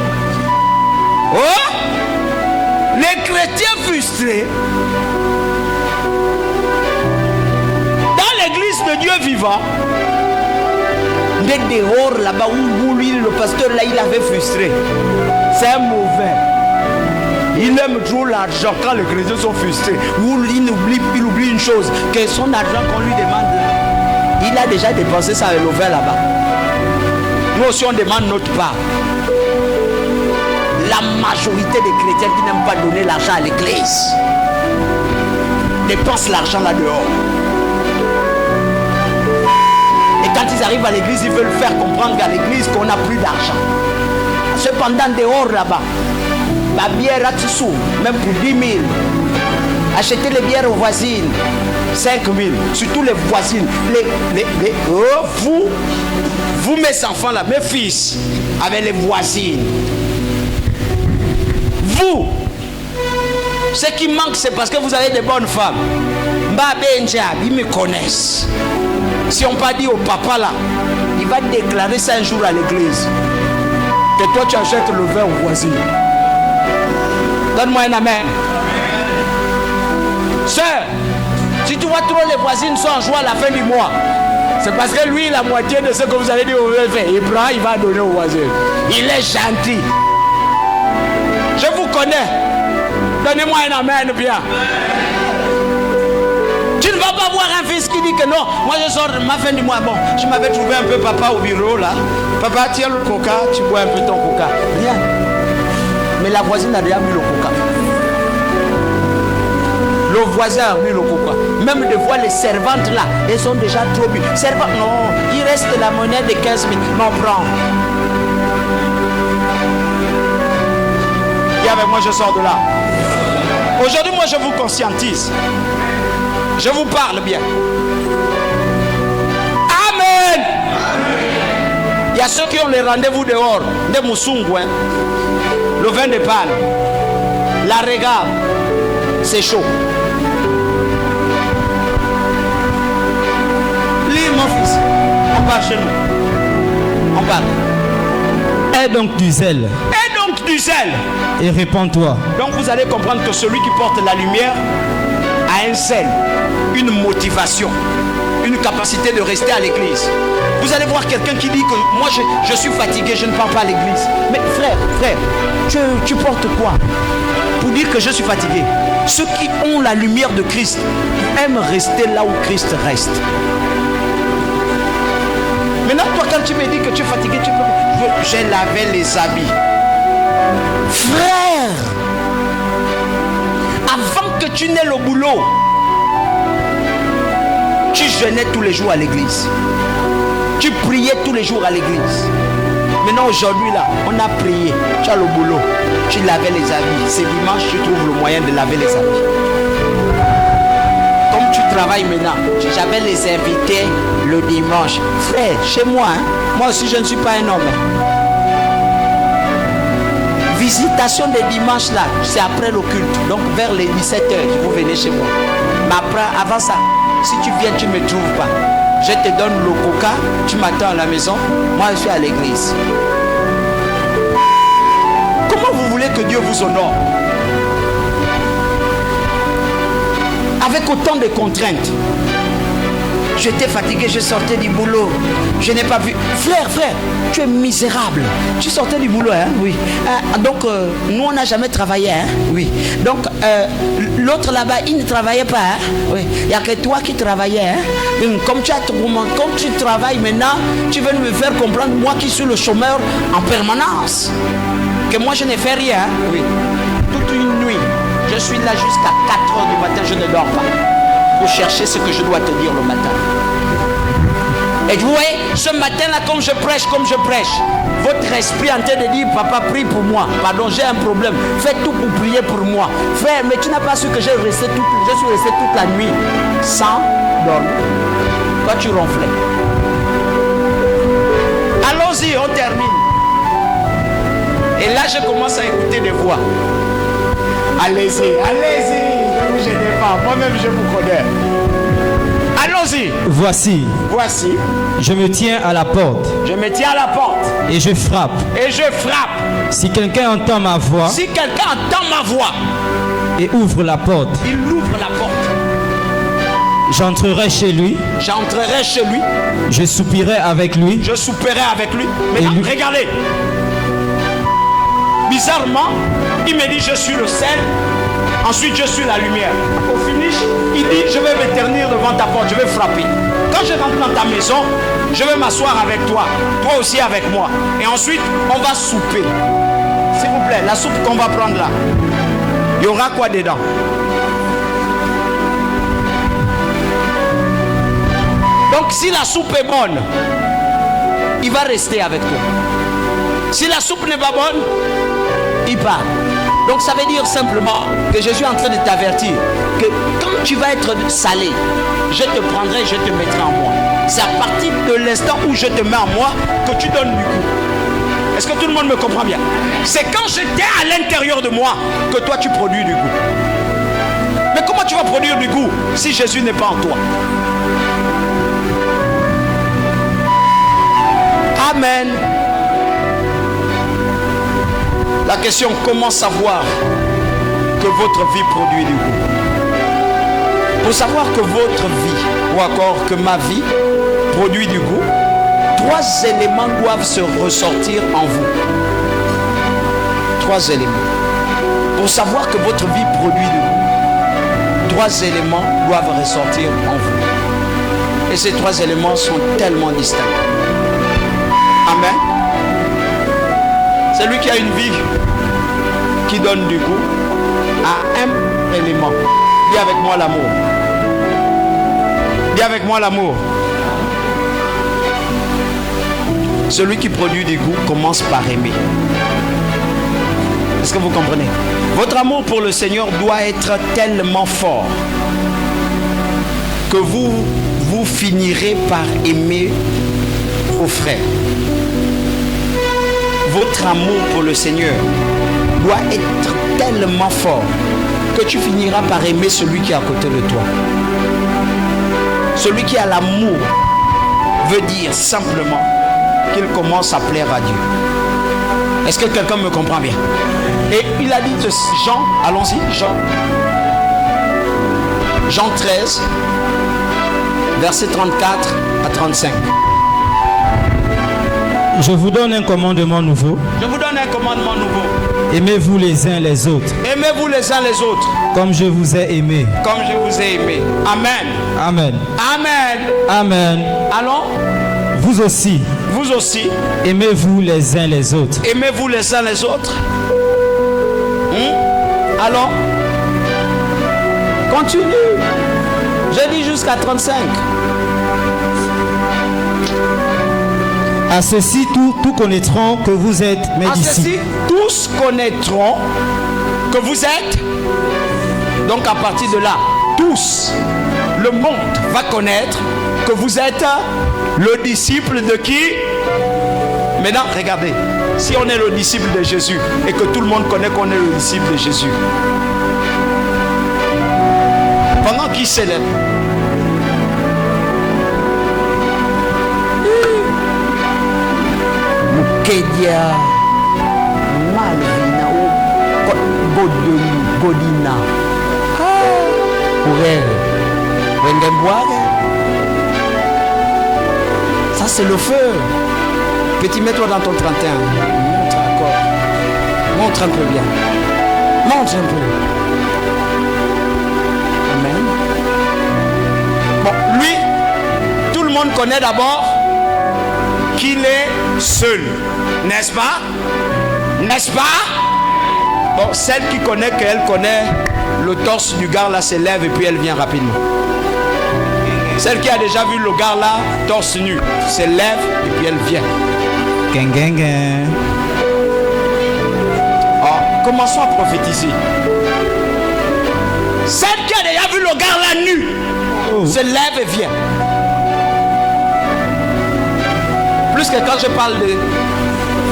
Oh! Les chrétiens frustrés, dans l'église de Dieu vivant, des dehors là-bas où lui, le pasteur là, il avait frustré. C'est un mauvais. Il aime trop l'argent quand les chrétiens sont frustrés. Ou il oublie une chose, que son argent qu'on lui demande, il a déjà dépensé ça avec l'ouvert là-bas. Nous aussi on demande notre part. La majorité des chrétiens qui n'aiment pas donner l'argent à l'église dépensent l'argent là dehors. Et quand ils arrivent à l'église, ils veulent faire comprendre qu'à l'église qu'on n'a plus d'argent. Cependant dehors là-bas, la bière à Tissou, même pour 10 000. Achetez les bières aux voisines, 5 000. Surtout les voisines. Vous mes enfants là, mes fils, avec les voisines. Vous, ce qui manque, c'est parce que vous avez des bonnes femmes. Ils me connaissent. Si on pas dit au papa là, il va déclarer ça un jour à l'église. Que toi tu achètes le vin aux voisines. Donne-moi un amen. Sœur, si tu vois trop les voisines sont en joie à la fin du mois, c'est parce que lui, la moitié de ce que vous avez dit au fait, il prend, il va donner aux voisins. Il est gentil. Je vous connais. Donnez-moi un amen bien. Tu ne vas pas voir un fils qui dit que non, moi je sors de ma fin du mois. Bon, je m'avais trouvé un peu papa au bureau là. Papa, tiens le coca, tu bois un peu ton coca. Rien. Mais la voisine a déjà mis le coca. Le voisin a mis le coca. Même des fois les servantes là, elles sont déjà trop bu. Servantes, non, il reste la monnaie de 15 000. Non, prends. Viens avec moi, je sors de là. Aujourd'hui, moi je vous conscientise Je vous parle bien. Amen. Il y a ceux qui ont les rendez-vous dehors, des moussoungou, hein. Le vin de palme, la régale, c'est chaud. Lis mon fils, on parle chez nous. On parle. Aie donc du zèle. Aie donc du zèle. Et répands-toi. Donc vous allez comprendre que celui qui porte la lumière a un zèle, une motivation, une capacité de rester à l'église. Vous allez voir quelqu'un qui dit que moi je suis fatigué, je ne pars pas à l'église. Mais frère, tu portes quoi pour dire que je suis fatigué? Ceux qui ont la lumière de Christ aiment rester là où Christ reste. Maintenant, toi, quand tu me dis que tu es fatigué, tu peux... J'ai lavé les habits. Frère, avant que tu n'aies le boulot, tu jeûnais tous les jours à l'église. Tu priais tous les jours à l'église. Maintenant, aujourd'hui, là, on a prié. Tu as le boulot. Tu lavais les habits. C'est dimanche, tu trouves le moyen de laver les habits. Comme tu travailles maintenant, j'avais les invités le dimanche. Frère, chez moi, hein, moi aussi, je ne suis pas un homme. Visitation des dimanches, là, c'est après le culte. Donc, vers les 17h, vous venez chez moi. Mais après, avant ça, si tu viens, tu ne me trouves pas. Je te donne le coca, tu m'attends à la maison, moi je suis à l'église. Comment vous voulez que Dieu vous honore? Avec autant de contraintes. J'étais fatigué, je sortais du boulot. Je n'ai pas vu. Frère, tu es misérable. Tu sortais du boulot, hein? Oui. Donc, nous, on n'a jamais travaillé, hein? Oui. Donc, l'autre là-bas, il ne travaillait pas, hein? Oui. Il n'y a que toi qui travaillais, hein? Comme tu travailles maintenant, tu veux me faire comprendre, moi qui suis le chômeur en permanence, que moi, je n'ai fait rien, hein? Oui. Toute une nuit, je suis là jusqu'à 4h du matin, je ne dors pas. Pour chercher ce que je dois te dire le matin. Et vous voyez, ce matin-là, comme je prêche, votre esprit est en train de dire, papa, prie pour moi. Pardon, j'ai un problème. Fais tout pour prier pour moi. Frère, mais tu n'as pas su que je suis resté toute la nuit sans dormir. Toi, tu ronflais. Allons-y, on termine. Et là, je commence à écouter des voix. Allez-y. Ne vous gênez pas. Moi-même, je vous connais. Allons-y. Voici. Je me tiens à la porte. Et je frappe. Si quelqu'un entend ma voix. Et ouvre la porte. Il ouvre la porte. J'entrerai chez lui. Je soupirai avec lui. Maintenant, regardez. Bizarrement, il me dit je suis le sel. Ensuite je suis la lumière. Au finish, il dit je vais me ternir devant ta porte, je vais frapper. Quand je rentre dans ta maison, je vais m'asseoir avec toi, toi aussi avec moi. Et ensuite, on va souper. S'il vous plaît, la soupe qu'on va prendre là, il y aura quoi dedans? Donc si la soupe est bonne, il va rester avec toi. Si la soupe n'est pas bonne, il part. Donc ça veut dire simplement que je suis en train de t'avertir que quand tu vas être salé, je te prendrai, je te mettrai en moi. C'est à partir de l'instant où je te mets en moi que tu donnes du goût. Est-ce que tout le monde me comprend bien? C'est quand j'étais à l'intérieur de moi que toi tu produis du goût. Mais comment tu vas produire du goût si Jésus n'est pas en toi? Amen. La question, comment savoir que votre vie produit du goût? Pour savoir que votre vie, ou encore que ma vie, produit du goût, 3 éléments doivent se ressortir en vous. 3 éléments. Pour savoir que votre vie produit du goût, 3 éléments doivent ressortir en vous. Et ces 3 éléments sont tellement distincts. Amen. Celui qui a une vie qui donne du goût a un élément. Dis avec moi l'amour. Dis avec moi l'amour. Celui qui produit du goût commence par aimer. Est-ce que vous comprenez? Votre amour pour le Seigneur doit être tellement fort que vous finirez par aimer vos frères. Votre amour pour le Seigneur doit être tellement fort que tu finiras par aimer celui qui est à côté de toi. Celui qui a l'amour veut dire simplement qu'il commence à plaire à Dieu. Est-ce que quelqu'un me comprend bien? Et il a dit de Jean, allons-y, Jean 13, versets 34 à 35. Je vous donne un commandement nouveau. Je vous donne un commandement nouveau. Aimez-vous les uns les autres. Aimez-vous les uns les autres. Comme je vous ai aimé. Comme je vous ai aimé. Amen. Amen. Amen. Amen. Allons. Vous aussi. Vous aussi. Aimez-vous les uns les autres. Aimez-vous les uns les autres. Allons. Continue. J'ai dit jusqu'à 35. À ceci, tous connaîtront que vous êtes mes disciples. À ceci, tous connaîtront que vous êtes. Donc à partir de là, tous, le monde va connaître que vous êtes le disciple de qui? Maintenant, regardez. Si on est le disciple de Jésus et que tout le monde connaît qu'on est le disciple de Jésus, pendant qu'il célèbre, Mukedia Malvina ou Godina pour elle, ça c'est le feu. Petit, mets-toi dans ton 31. Montre encore. Montre un peu bien. Montre un peu. Amen. Bon, lui, tout le monde connaît d'abord qu'il est seul. N'est-ce pas? N'est-ce pas? Bon, celle qui connaît qu'elle connaît le torse du gars là s'élève et puis elle vient rapidement. Celle qui a déjà vu le gars là, torse nu, s'élève et puis elle vient. Oh, commençons à prophétiser. Celle qui a déjà vu le gars là nu, se lève et vient. Plus que quand je parle de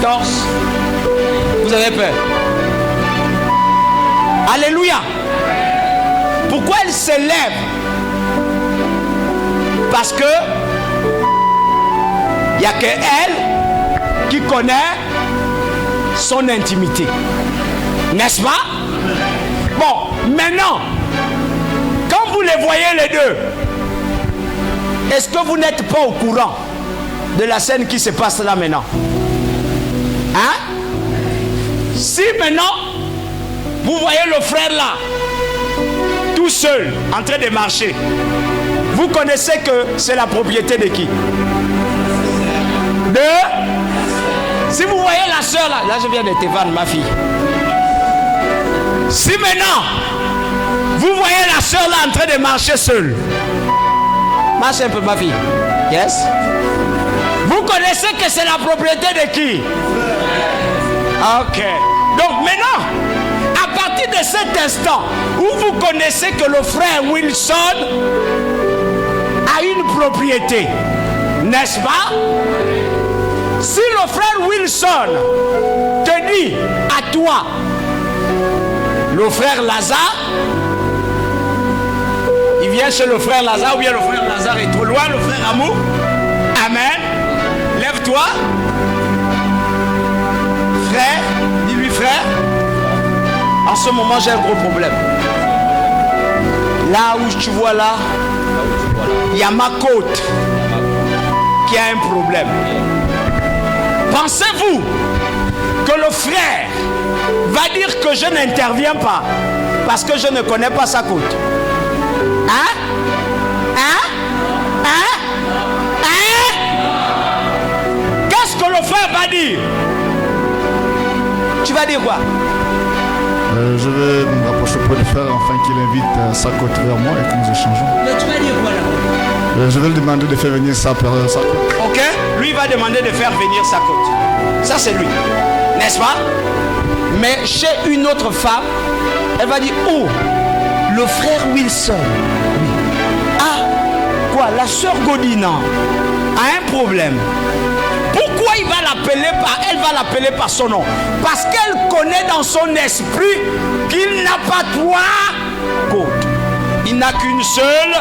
torse, vous avez peur. Alléluia. Pourquoi elle se lève? Parce que il n'y a que elle qui connaît son intimité. N'est-ce pas? Bon, maintenant, quand vous les voyez les deux, est-ce que vous n'êtes pas au courant de la scène qui se passe là maintenant? Hein? Si maintenant, vous voyez le frère là, tout seul, en train de marcher, vous connaissez que c'est la propriété de qui? Si vous voyez la soeur là, je viens de te vendre ma fille. Si maintenant, vous voyez la soeur là en train de marcher seule, marche un peu ma fille. Yes? Vous connaissez que c'est la propriété de qui? Ok. Donc maintenant, à partir de cet instant où vous connaissez que le frère Wilson a une propriété, n'est-ce pas? Si le frère Wilson te dit à toi, le frère Lazare, il vient chez le frère Lazare, ou bien le frère Lazare est trop loin, le frère Amour, amen, lève-toi, frère, dis-lui frère, en ce moment j'ai un gros problème. Là où tu vois là, il y a ma côte qui a un problème. Pensez-vous que le frère va dire que je n'interviens pas parce que je ne connais pas sa côte? Hein? Hein? Hein? Hein? Qu'est-ce que le frère va dire? Tu vas dire quoi? Je vais me rapprocher pour le frère afin qu'il invite sa côte vers moi et que nous échangeons. Mais tu vas dire quoi là? Je vais lui demander de faire venir sa côte. Ok? Lui va demander de faire venir sa côte. Ça c'est lui. N'est-ce pas? Mais chez une autre femme, elle va dire, oh, le frère Wilson. Oui. Ah, fois, la sœur Godina a un problème. Pourquoi elle va l'appeler par son nom? Parce qu'elle connaît dans son esprit qu'il n'a pas trois côtes. Il n'a qu'une seule.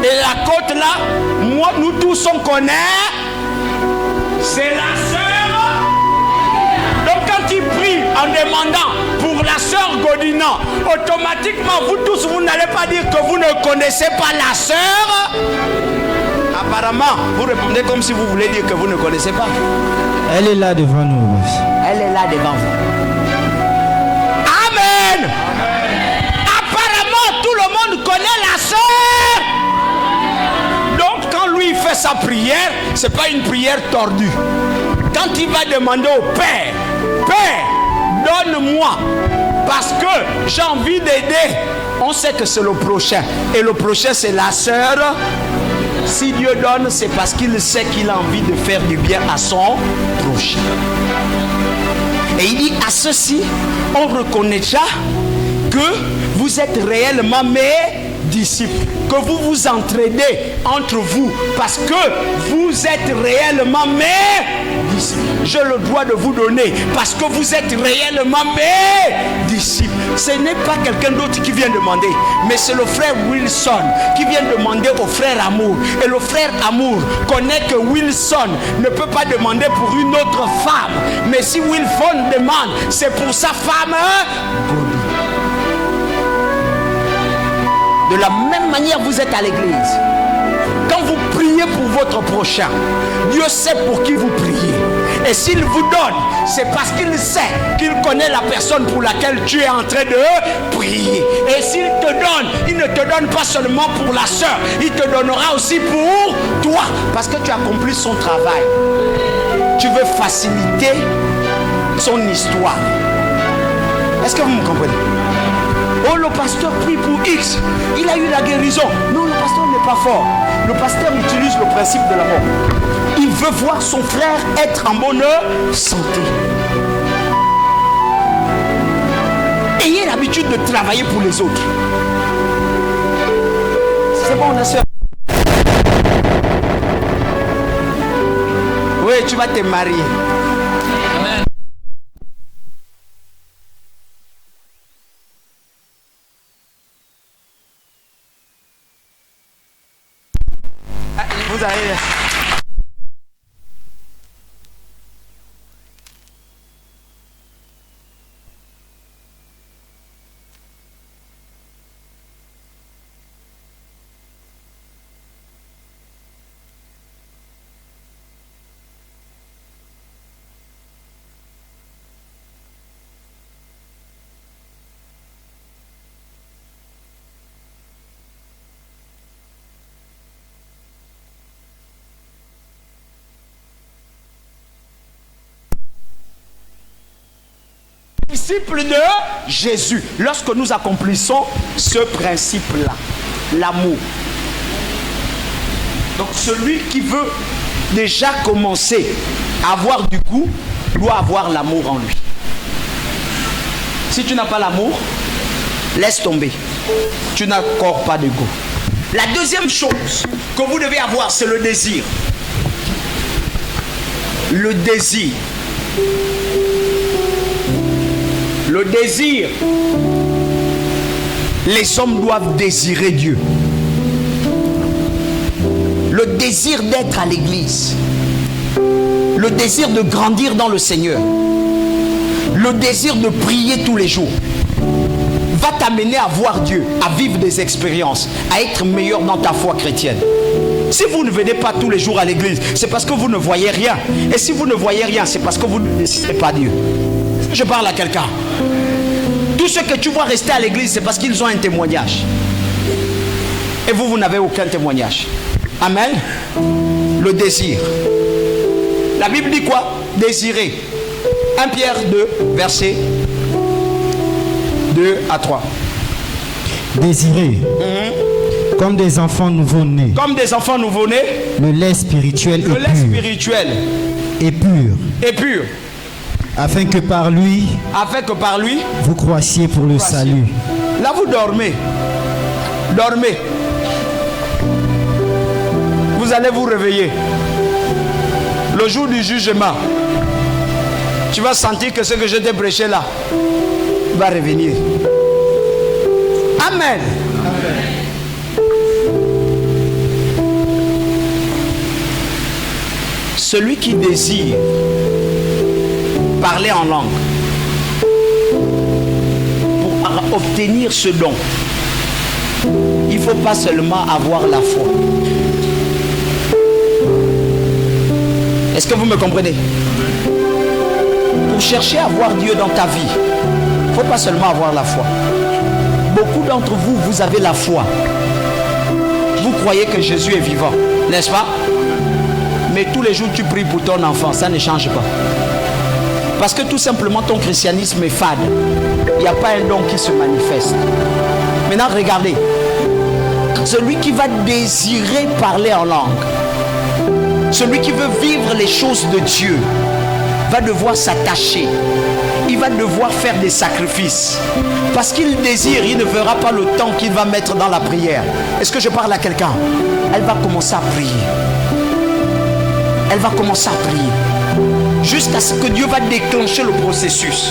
Et la côte là, moi, nous tous on connaît, c'est la sœur. Donc quand il prie en demandant pour la sœur Godina, automatiquement vous tous, vous n'allez pas dire que vous ne connaissez pas la sœur. Apparemment, vous répondez comme si vous voulez dire que vous ne connaissez pas. Elle est là devant nous. Elle est là devant vous. Amen. Apparemment, tout le monde connaît la sœur. Donc, quand lui fait sa prière, ce n'est pas une prière tordue. Quand il va demander au Père, Père, donne-moi, parce que j'ai envie d'aider, on sait que c'est le prochain. Et le prochain, c'est la sœur. Si Dieu donne, c'est parce qu'il sait qu'il a envie de faire du bien à son prochain. Et il dit, à ceci, on reconnaîtra que vous êtes réellement mes disciples, que vous vous entraidez entre vous, parce que vous êtes réellement mes disciples. J'ai le droit de vous donner, parce que vous êtes réellement mes disciples. Ce n'est pas quelqu'un d'autre qui vient demander, mais c'est le frère Wilson qui vient demander au frère Amour. Et le frère Amour connaît que Wilson ne peut pas demander pour une autre femme, mais si Wilson demande, c'est pour sa femme. De la même manière, vous êtes à l'église. Quand vous priez pour votre prochain, Dieu sait pour qui vous priez. Et s'il vous donne, c'est parce qu'il sait qu'il connaît la personne pour laquelle tu es en train de prier. Et s'il te donne, il ne te donne pas seulement pour la sœur, il te donnera aussi pour toi. Parce que tu accomplis son travail. Tu veux faciliter son histoire. Est-ce que vous me comprenez? Oh, le pasteur prie pour X, il a eu la guérison. Non, le pasteur n'est pas fort. Le pasteur utilise le principe de la mort. Il veut voir son frère être en bonne santé. Ayez l'habitude de travailler pour les autres. C'est bon, on a soeur. Oui, tu vas te marier. Amen. Vous allez... Disciples de Jésus, lorsque nous accomplissons ce principe-là, l'amour. Donc celui qui veut déjà commencer à avoir du goût doit avoir l'amour en lui. Si tu n'as pas l'amour, laisse tomber. Tu n'as encore pas de goût. La deuxième chose que vous devez avoir, c'est le désir. Le désir. Le désir. Les hommes doivent désirer Dieu. Le désir d'être à l'église. Le désir de grandir dans le Seigneur. Le désir de prier tous les jours va t'amener à voir Dieu, à vivre des expériences, à être meilleur dans ta foi chrétienne. Si vous ne venez pas tous les jours à l'église, c'est parce que vous ne voyez rien. Et si vous ne voyez rien, c'est parce que vous ne décidez pas Dieu. Je parle à quelqu'un. Tous ceux que tu vois rester à l'église, c'est parce qu'ils ont un témoignage. Et vous, vous n'avez aucun témoignage. Amen. Le désir. La Bible dit quoi? Désirer. 1 Pierre 2, verset 2 à 3. Désirer. Comme des enfants nouveau-nés. Comme des enfants nouveau-nés. Le lait spirituel le lait spirituel est pur. Et pur. Afin que par lui, vous croissiez pour le salut. Là, vous dormez. Dormez. vous allez vous réveiller. Le jour du jugement, tu vas sentir que ce que je t'ai prêché là va revenir. Amen. Celui qui désire parler en langue pour obtenir ce don, il ne faut pas seulement avoir la foi. Est-ce que vous me comprenez? Pour chercher à voir Dieu dans ta vie, il ne faut pas seulement avoir la foi. Beaucoup d'entre vous, vous avez la foi. Vous croyez que Jésus est vivant, n'est-ce pas? Mais tous les jours tu pries pour ton enfant, ça ne change pas. Parce que tout simplement ton christianisme est fade. Il n'y a pas un don qui se manifeste. Maintenant regardez. Celui qui va désirer parler en langue, celui qui veut vivre les choses de Dieu, va devoir s'attacher. Il va devoir faire des sacrifices. Parce qu'il désire, il ne verra pas le temps qu'il va mettre dans la prière. Est-ce que je parle à quelqu'un? Elle va commencer à prier. Elle va commencer à prier. Jusqu'à ce que Dieu va déclencher le processus.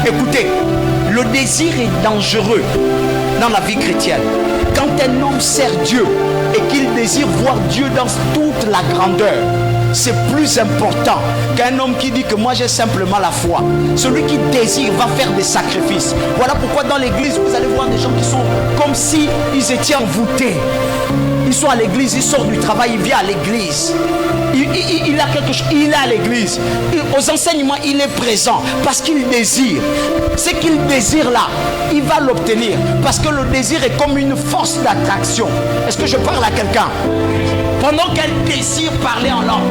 Écoutez, le désir est dangereux dans la vie chrétienne. Quand un homme sert Dieu et qu'il désire voir Dieu dans toute la grandeur, c'est plus important qu'un homme qui dit que moi j'ai simplement la foi. Celui qui désire va faire des sacrifices. Voilà pourquoi dans l'église vous allez voir des gens qui sont comme si ils étaient envoûtés. Ils sont à l'église, ils sortent du travail, ils viennent à l'église. Il a quelque chose, il est à l'église. Aux enseignements, il est présent parce qu'il désire. Ce qu'il désire là, il va l'obtenir. Parce que le désir est comme une force d'attraction. Est-ce que je parle à quelqu'un? Pendant qu'elle désire parler en langue,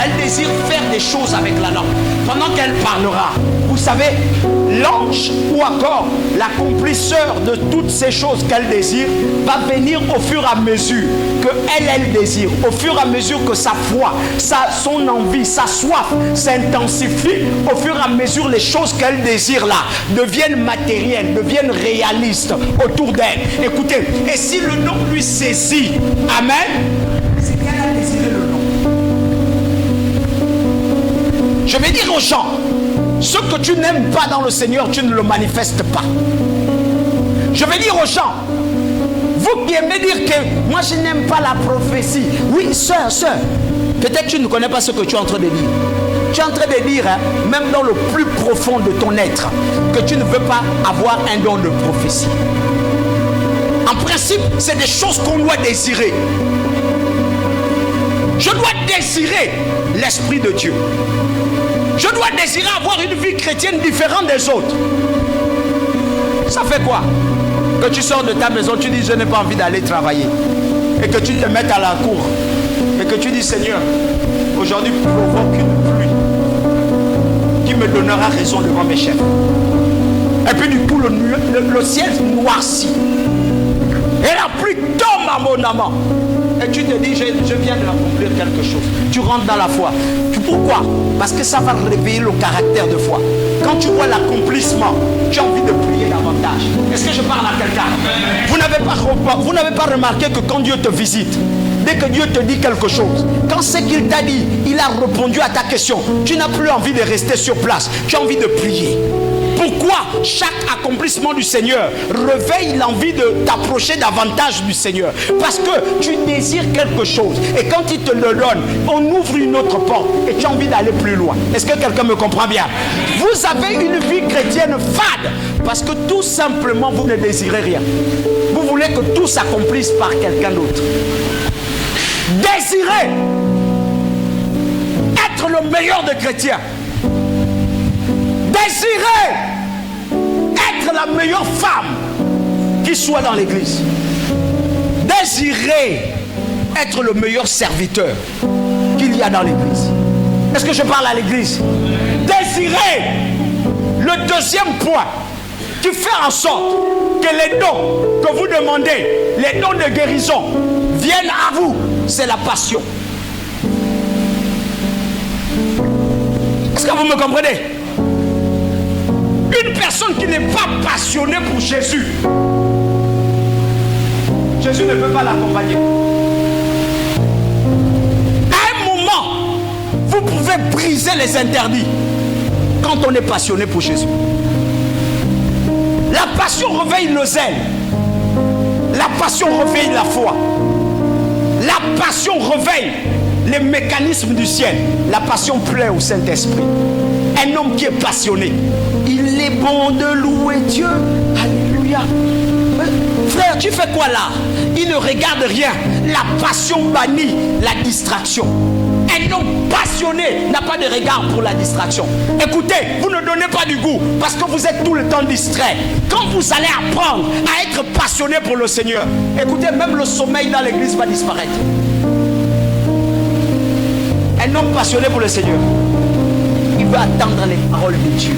elle désire faire des choses avec la langue. Pendant qu'elle parlera, vous savez, l'ange ou encore l'accomplisseur de toutes ces choses qu'elle désire va venir au fur et à mesure que elle désire, au fur et à mesure que sa foi, son envie, sa soif s'intensifie, au fur et à mesure les choses qu'elle désire là deviennent matérielles, deviennent réalistes autour d'elle. Écoutez, et si le nom lui saisit, amen, c'est qu'elle a désiré le nom. Je vais dire aux gens, ce que tu n'aimes pas dans le Seigneur, tu ne le manifestes pas. Je vais dire aux gens, vous qui aimez dire que moi je n'aime pas la prophétie. Oui, sœur, peut-être tu ne connais pas ce que tu es en train de dire. Tu es en train de dire, hein, même dans le plus profond de ton être, que tu ne veux pas avoir un don de prophétie. En principe, c'est des choses qu'on doit désirer. Je dois désirer l'Esprit de Dieu. Je dois désirer avoir une vie chrétienne différente des autres. Ça fait quoi? Que tu sors de ta maison, tu dis je n'ai pas envie d'aller travailler. Et que tu te mettes à la cour. Et que tu dis Seigneur, aujourd'hui provoque une pluie qui me donnera raison devant mes chefs. Et puis du coup le ciel noircit. Et la pluie tombe à mon amant. Et tu te dis, je viens de accomplir quelque chose. Tu rentres dans la foi. Pourquoi? Parce que ça va réveiller le caractère de foi. Quand tu vois l'accomplissement, tu as envie de prier davantage. Est-ce que je parle à quelqu'un? Vous n'avez pas remarqué que quand Dieu te visite, dès que Dieu te dit quelque chose, quand ce qu'il t'a dit, il a répondu à ta question, tu n'as plus envie de rester sur place. Tu as envie de prier. Pourquoi chaque accomplissement du Seigneur réveille l'envie de t'approcher davantage du Seigneur? Parce que tu désires quelque chose. Et quand il te le donne, on ouvre une autre porte et tu as envie d'aller plus loin. Est-ce que quelqu'un me comprend bien? Vous avez une vie chrétienne fade parce que tout simplement vous ne désirez rien. Vous voulez que tout s'accomplisse par quelqu'un d'autre. Désirez être le meilleur des chrétiens. Désirez être la meilleure femme qui soit dans l'église. Désirez être le meilleur serviteur qu'il y a dans l'église. Est-ce que je parle à l'église? Désirez. Le deuxième point qui fait en sorte que les dons que vous demandez, les dons de guérison viennent à vous, c'est la passion. Est-ce que vous me comprenez? Une personne qui n'est pas passionnée pour Jésus, Jésus ne peut pas l'accompagner. fait briser les interdits quand on est passionné pour Jésus. La passion réveille le zèle. La passion réveille la foi. La passion réveille les mécanismes du ciel. La passion plaît au Saint-Esprit. Un homme qui est passionné, il est bon de louer Dieu. Alléluia. Frère, tu fais quoi là? Il ne regarde rien. La passion bannit la distraction. Un homme passionné n'a pas de regard pour la distraction. Écoutez, vous ne donnez pas du goût parce que vous êtes tout le temps distrait. Quand vous allez apprendre à être passionné pour le Seigneur, écoutez, même le sommeil dans l'église va disparaître. Un homme passionné pour le Seigneur, il veut attendre les paroles de Dieu.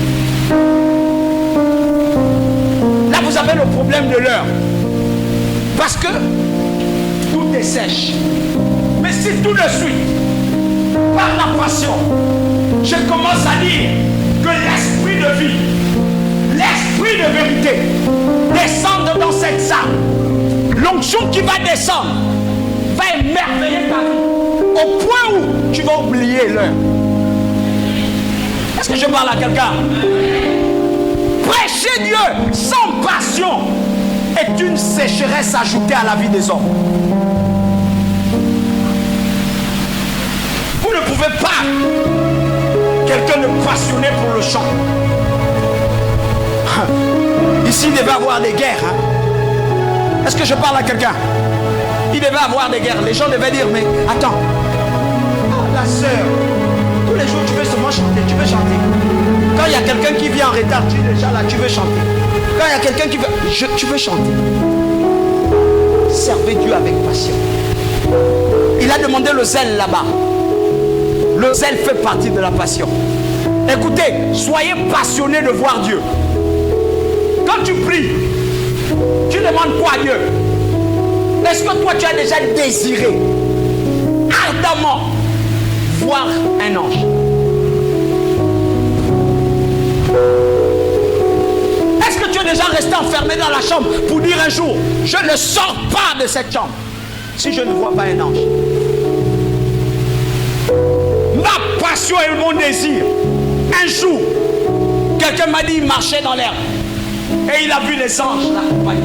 Là, vous avez le problème de l'heure. Parce que tout est sèche. Mais si tout de suite, par la passion, je commence à dire que l'esprit de vie, l'esprit de vérité descende dans cette salle, l'onction qui va descendre va émerveiller ta vie au point où tu vas oublier l'heure. Est-ce que je parle à quelqu'un? Prêcher Dieu sans passion est une sécheresse ajoutée à la vie des hommes. Vous ne pouvez pas, quelqu'un de passionné pour le chant. Ici, il devait avoir des guerres. Hein? Est-ce que je parle à quelqu'un? Il devait avoir des guerres. Les gens devaient dire, mais attends, la sœur, tous les jours tu veux seulement chanter, tu veux chanter. Quand il y a quelqu'un qui vient en retard, tu es déjà là, tu veux chanter. Quand il y a quelqu'un qui veut, tu veux chanter. Servez Dieu avec passion. Il a demandé le zèle là-bas. Le zèle fait partie de la passion. Écoutez, soyez passionnés de voir Dieu. Quand tu pries, tu demandes quoi à Dieu? Est-ce que toi tu as déjà désiré ardemment voir un ange? Est-ce que tu es déjà resté enfermé dans la chambre pour dire un jour, je ne sors pas de cette chambre si je ne vois pas un ange? Ma passion et mon désir. Un jour, quelqu'un m'a dit, il marchait dans l'air et il a vu les anges l'accompagner.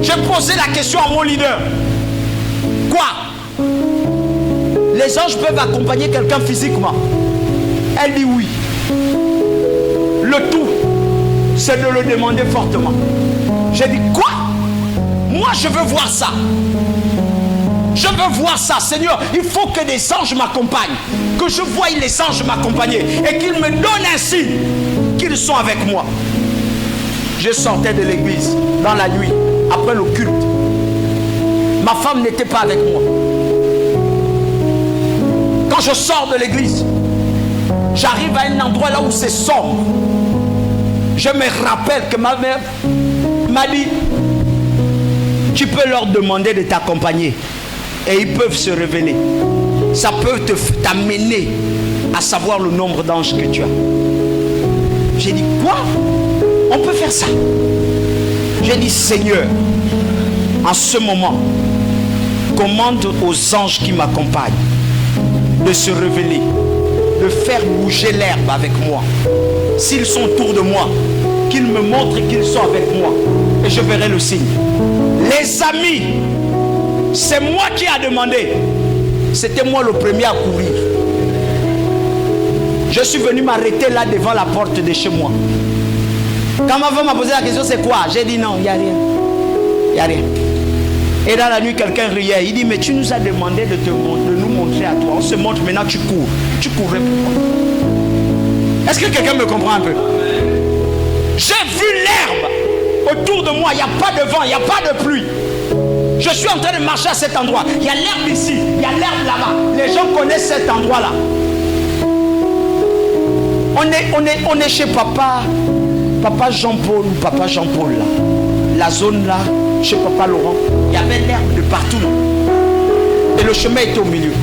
J'ai posé la question à mon leader. Quoi? Les anges peuvent accompagner quelqu'un physiquement? Elle dit oui. Le tout, c'est de le demander fortement. J'ai dit quoi? Moi je veux voir ça. Je veux voir ça, Seigneur. Il faut que des anges m'accompagnent. Que je voie les anges m'accompagner. Et qu'ils me donnent un signe qu'ils sont avec moi. Je sortais de l'église dans la nuit, après le culte. Ma femme n'était pas avec moi. Quand je sors de l'église, j'arrive à un endroit là où c'est sombre. Je me rappelle que ma mère m'a dit, tu peux leur demander de t'accompagner. Et ils peuvent se révéler. Ça peut t'amener à savoir le nombre d'anges que tu as. J'ai dit, quoi? On peut faire ça? J'ai dit, Seigneur, en ce moment, commande aux anges qui m'accompagnent de se révéler, de faire bouger l'herbe avec moi. S'ils sont autour de moi, qu'ils me montrent qu'ils sont avec moi. Et je verrai le signe. Les amis, c'est moi qui ai demandé. C'était moi le premier à courir. Je suis venu m'arrêter là devant la porte de chez moi. Quand ma femme m'a posé la question, c'est quoi? J'ai dit non, il n'y a rien. Il n'y a rien. Et dans la nuit, quelqu'un riait. Il dit, mais tu nous as demandé de nous montrer à toi. On se montre, maintenant tu cours. Tu courais pourquoi? Est-ce que quelqu'un me comprend un peu? J'ai vu l'herbe autour de moi. Il n'y a pas de vent, il n'y a pas de pluie. Je suis en train de marcher à cet endroit. Il y a l'herbe ici, il y a l'herbe là-bas. Les gens connaissent cet endroit-là. On est chez papa Jean-Paul ou papa Jean-Paul là. La zone là, chez papa Laurent, il y avait l'herbe de partout. Et le chemin était au milieu.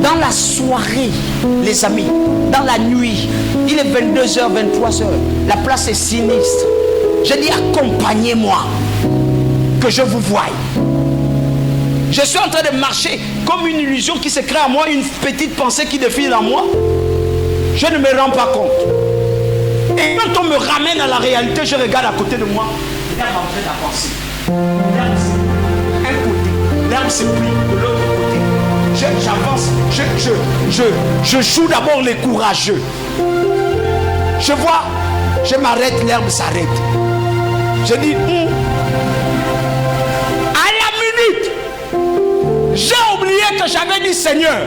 Dans la soirée, les amis, dans la nuit, il est 22h, 23h. La place est sinistre. J'ai dit, accompagnez-moi, que je vous voie. Je suis en train de marcher comme une illusion qui se crée à moi, une petite pensée qui défile en moi. Je ne me rends pas compte. Et quand on me ramène à la réalité, je regarde à côté de moi. L'herbe en train d'avancer. L'herbe c'est un côté. L'herbe s'est pris de l'autre côté. J'avance. Je joue d'abord les courageux. Je vois, je m'arrête, l'herbe s'arrête. Je dis, à la minute, j'ai oublié que j'avais dit Seigneur.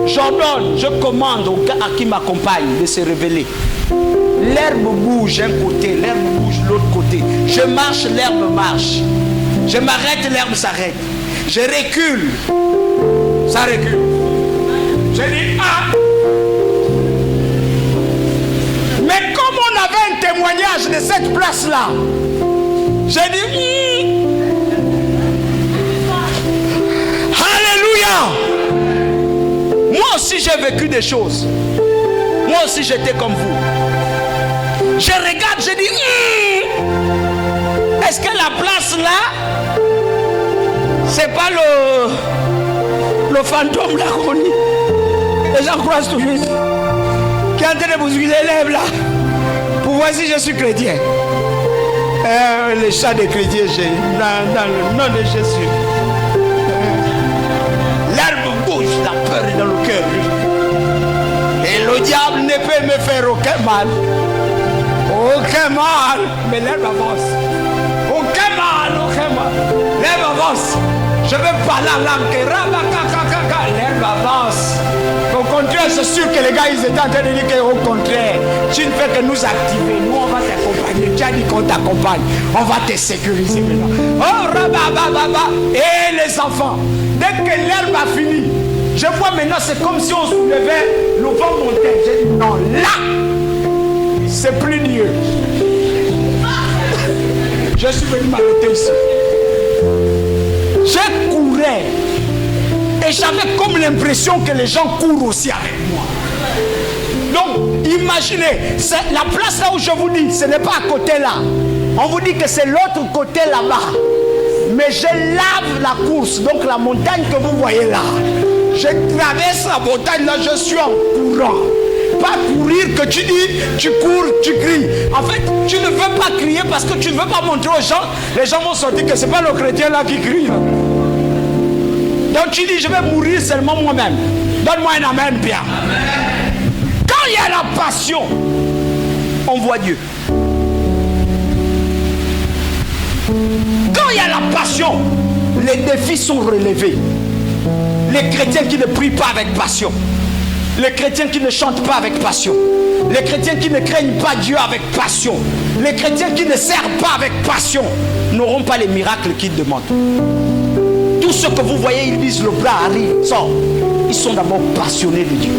J'ordonne, je commande au gars à qui m'accompagne de se révéler. L'herbe bouge un côté, l'herbe bouge l'autre côté. Je marche, l'herbe marche. Je m'arrête, l'herbe s'arrête. Je recule, ça recule. Je dis mais comme on avait un témoignage de cette place-là, j'ai dit Alléluia. Moi aussi j'ai vécu des choses. Moi aussi j'étais comme vous. Je regarde, je dis est-ce que la place là, c'est pas le fantôme là qu'on dit? Les gens croient toujours qui est en train de bousculer les lèvres là pour voir si je suis chrétien. Les chats des chrétiens, dans le nom de Jésus. L'herbe bouge, la peur est dans le cœur. Et le diable ne peut me faire aucun mal. Aucun mal. Mais l'herbe avance. Aucun mal, aucun mal. L'herbe avance. Je vais parler en langue. L'herbe avance. Au contraire, c'est sûr que les gars, ils étaient en train de dire qu'au contraire, tu ne fais que nous activer. Nous, on va t'accompagner. Tu as dit qu'on t'accompagne. On va te sécuriser maintenant. Oh, rabababa. Et les enfants, dès que l'herbe a fini, je vois maintenant, c'est comme si on soulevait le vent montait. J'ai dit non, là, c'est plus Dieu. Je suis venu m'arrêter ici. Je courais. Et j'avais comme l'impression que les gens courent aussi avec moi. Donc, imaginez, la place là où je vous dis, ce n'est pas à côté là. On vous dit que c'est l'autre côté là-bas. Mais je lave la course, donc la montagne que vous voyez là. Je traverse la montagne là, je suis en courant. Pas courir que tu dis, tu cours, tu cries. En fait, tu ne veux pas crier parce que tu ne veux pas montrer aux gens. Les gens vont se dire que ce n'est pas le chrétien là qui crie. Donc tu dis, je vais mourir seulement moi-même. Donne-moi un amen bien. Amen. Quand il y a la passion, on voit Dieu. Quand il y a la passion, les défis sont relevés. Les chrétiens qui ne prient pas avec passion, les chrétiens qui ne chantent pas avec passion, les chrétiens qui ne craignent pas Dieu avec passion, les chrétiens qui ne servent pas avec passion n'auront pas les miracles qu'ils demandent. Tous ceux que vous voyez, ils disent le bras arrive, sort. Ils sont d'abord passionnés de Dieu.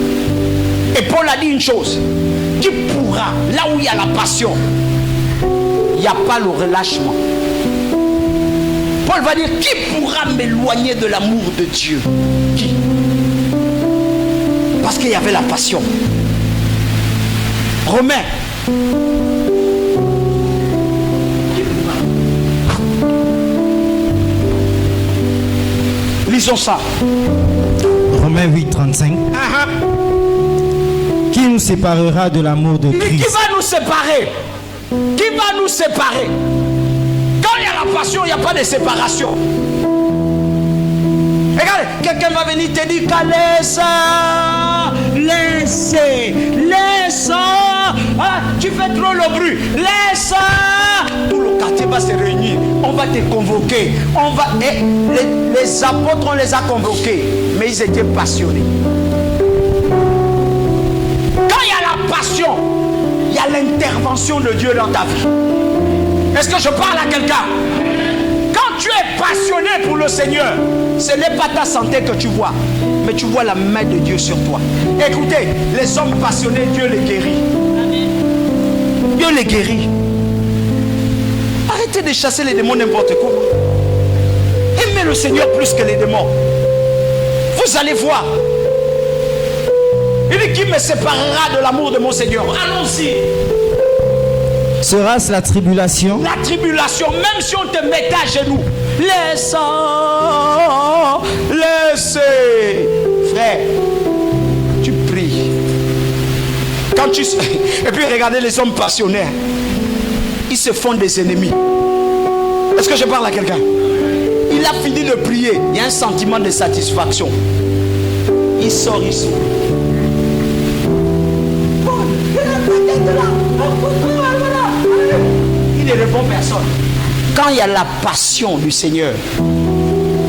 Et Paul a dit une chose. Qui pourra, là où il y a la passion, il n'y a pas le relâchement. Paul va dire, qui pourra m'éloigner de l'amour de Dieu? Qui? Parce qu'il y avait la passion. Romains. Lisons ça. Romains 8, 35. Qui nous séparera de l'amour de Christ? Qui va nous séparer? Qui va nous séparer? Quand il y a la passion, il n'y a pas de séparation. Regardez, quelqu'un va venir te dire laisse, tu fais trop le bruit, laisse. Tout le quartier va se réunir, on va te convoquer, les apôtres, on les a convoqués, mais ils étaient passionnés. Quand il y a la passion, il y a l'intervention de Dieu dans ta vie. Est-ce que je parle à quelqu'un? Quand tu es passionné pour le Seigneur, ce n'est pas ta santé que tu vois, mais tu vois la main de Dieu sur toi. Écoutez, les hommes passionnés, Dieu les guérit. Dieu les guérit. Arrêtez de chasser les démons n'importe comment. Aimez le Seigneur plus que les démons. Vous allez voir. Il dit, qui me séparera de l'amour de mon Seigneur? Allons-y. Sera-ce la tribulation? La tribulation, même si on te mettait à genoux. Laissez. Frère, tu pries. Quand tu... Et puis regardez les hommes passionnés. Ils se font des ennemis. Est-ce que je parle à quelqu'un? Il a fini de prier. Il y a un sentiment de satisfaction. Il sort, il sort. Il ne répond personne. Quand il y a la passion du Seigneur,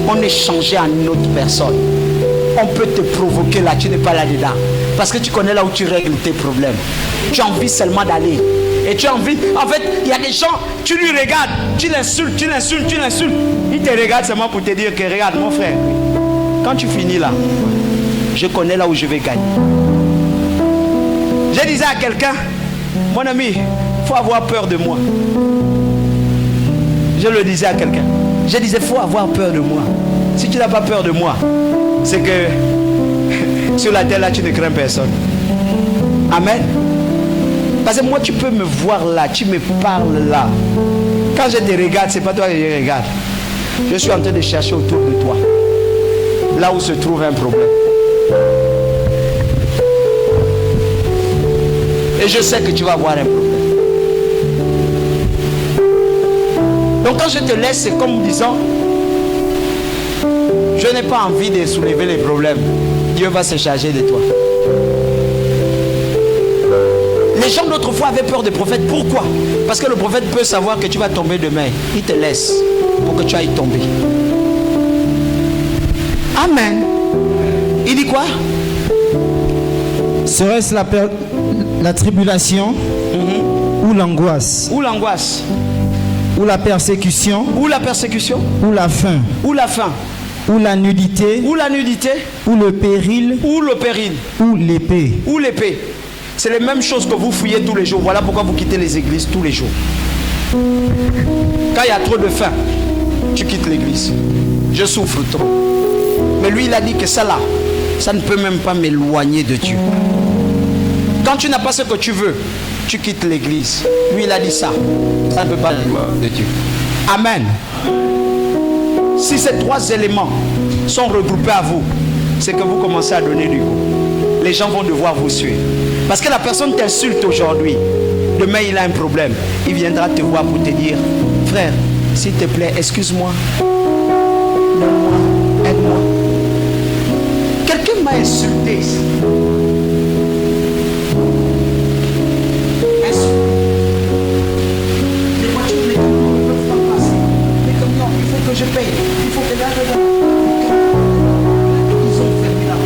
on est changé en une autre personne. On peut te provoquer là, tu n'es pas là-dedans. Parce que tu connais là où tu règles tes problèmes. Tu as envie seulement d'aller. Et tu as envie, en fait, il y a des gens, tu lui regardes, tu l'insultes. Il te regarde seulement pour te dire que regarde mon frère, quand tu finis là, je connais là où je vais gagner. Je disais à quelqu'un, mon ami, il faut avoir peur de moi. Je le disais à quelqu'un. Je disais, il faut avoir peur de moi. Si tu n'as pas peur de moi, c'est que sur la terre là, tu ne crains personne. Amen. Parce que moi, tu peux me voir là, tu me parles là. Quand je te regarde, c'est pas toi que je regarde. Je suis en train de chercher autour de toi, là où se trouve un problème. Et je sais que tu vas avoir un problème. Donc quand je te laisse, c'est comme disant, je n'ai pas envie de soulever les problèmes. Dieu va se charger de toi. Les gens d'autrefois avaient peur des prophètes. Pourquoi? Parce que le prophète peut savoir que tu vas tomber demain. Il te laisse pour que tu ailles tomber. Amen. Il dit quoi? Serait-ce la tribulation ou l'angoisse? Ou l'angoisse? Ou la persécution? Ou la persécution? Ou la faim? Ou la faim? Ou la nudité? Ou la nudité? Ou le péril? Ou le péril? Ou l'épée? Ou l'épée? C'est les mêmes choses que vous fouillez tous les jours. Voilà pourquoi vous quittez les églises tous les jours. Quand il y a trop de faim, tu quittes l'église. Je souffre trop. Mais lui, il a dit que ça là, ça ne peut même pas m'éloigner de Dieu. Quand tu n'as pas ce que tu veux, tu quittes l'église. Lui, il a dit ça. Ça ne peut pas m'éloigner de Dieu. Amen. Si ces trois éléments sont regroupés à vous, c'est que vous commencez à donner du goût. Les gens vont devoir vous suivre. Parce que la personne t'insulte aujourd'hui. Demain, il a un problème. Il viendra te voir pour te dire, frère, s'il te plaît, excuse-moi. Donne-moi, aide-moi. Quelqu'un m'a insulté ici. Les voitures, les camions ne peuvent pas passer. Les camions, il faut que je paye. Il faut que là-dedans. Ils ont fermé la route.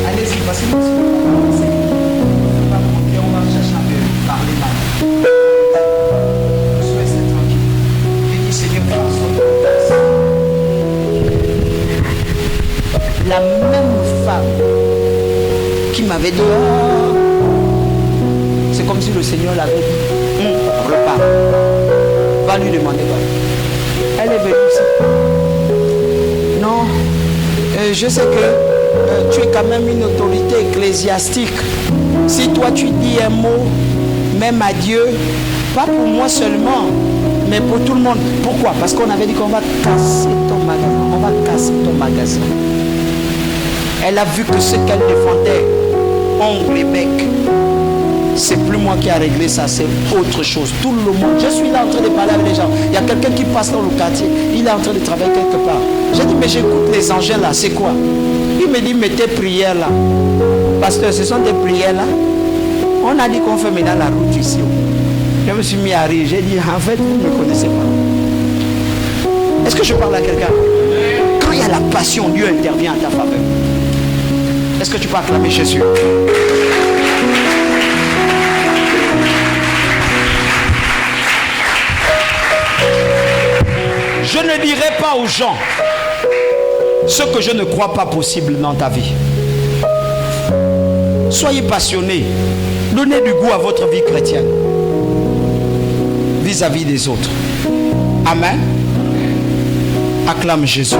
Allez-y, parce que on va chercher à me parler mal. Soyez tranquille. Et dis Seigneur, fais en sorte que la même femme qui m'avait dit, oh, c'est comme si le Seigneur l'avait dit, repars. Va lui demander quoi. Elle est venue ici. Non, je sais que tu es quand même une autorité ecclésiastique. Si toi tu dis un mot, même à Dieu, pas pour moi seulement, mais pour tout le monde. Pourquoi? Parce qu'on avait dit qu'on va casser ton magasin. On va casser ton magasin. Elle a vu que ce qu'elle défendait, ongles et bec, c'est plus moi qui a réglé ça, c'est autre chose. Tout le monde, je suis là en train de parler avec les gens. Il y a quelqu'un qui passe dans le quartier, il est en train de travailler quelque part. J'ai dit, mais j'écoute les engins là, c'est quoi? Il me dit, mais tes prières là. Pasteur, ce sont des prières là. On a dit qu'on fait maintenant la route ici. Je me suis mis à rire, j'ai dit, en fait, vous ne me connaissez pas. Est-ce que je parle à quelqu'un? Quand il y a la passion, Dieu intervient en ta faveur. Est-ce que tu peux acclamer Jésus? Je ne dirai pas aux gens ce que je ne crois pas possible dans ta vie. Soyez passionnés. Donnez du goût à votre vie chrétienne vis-à-vis des autres. Amen. Acclame Jésus.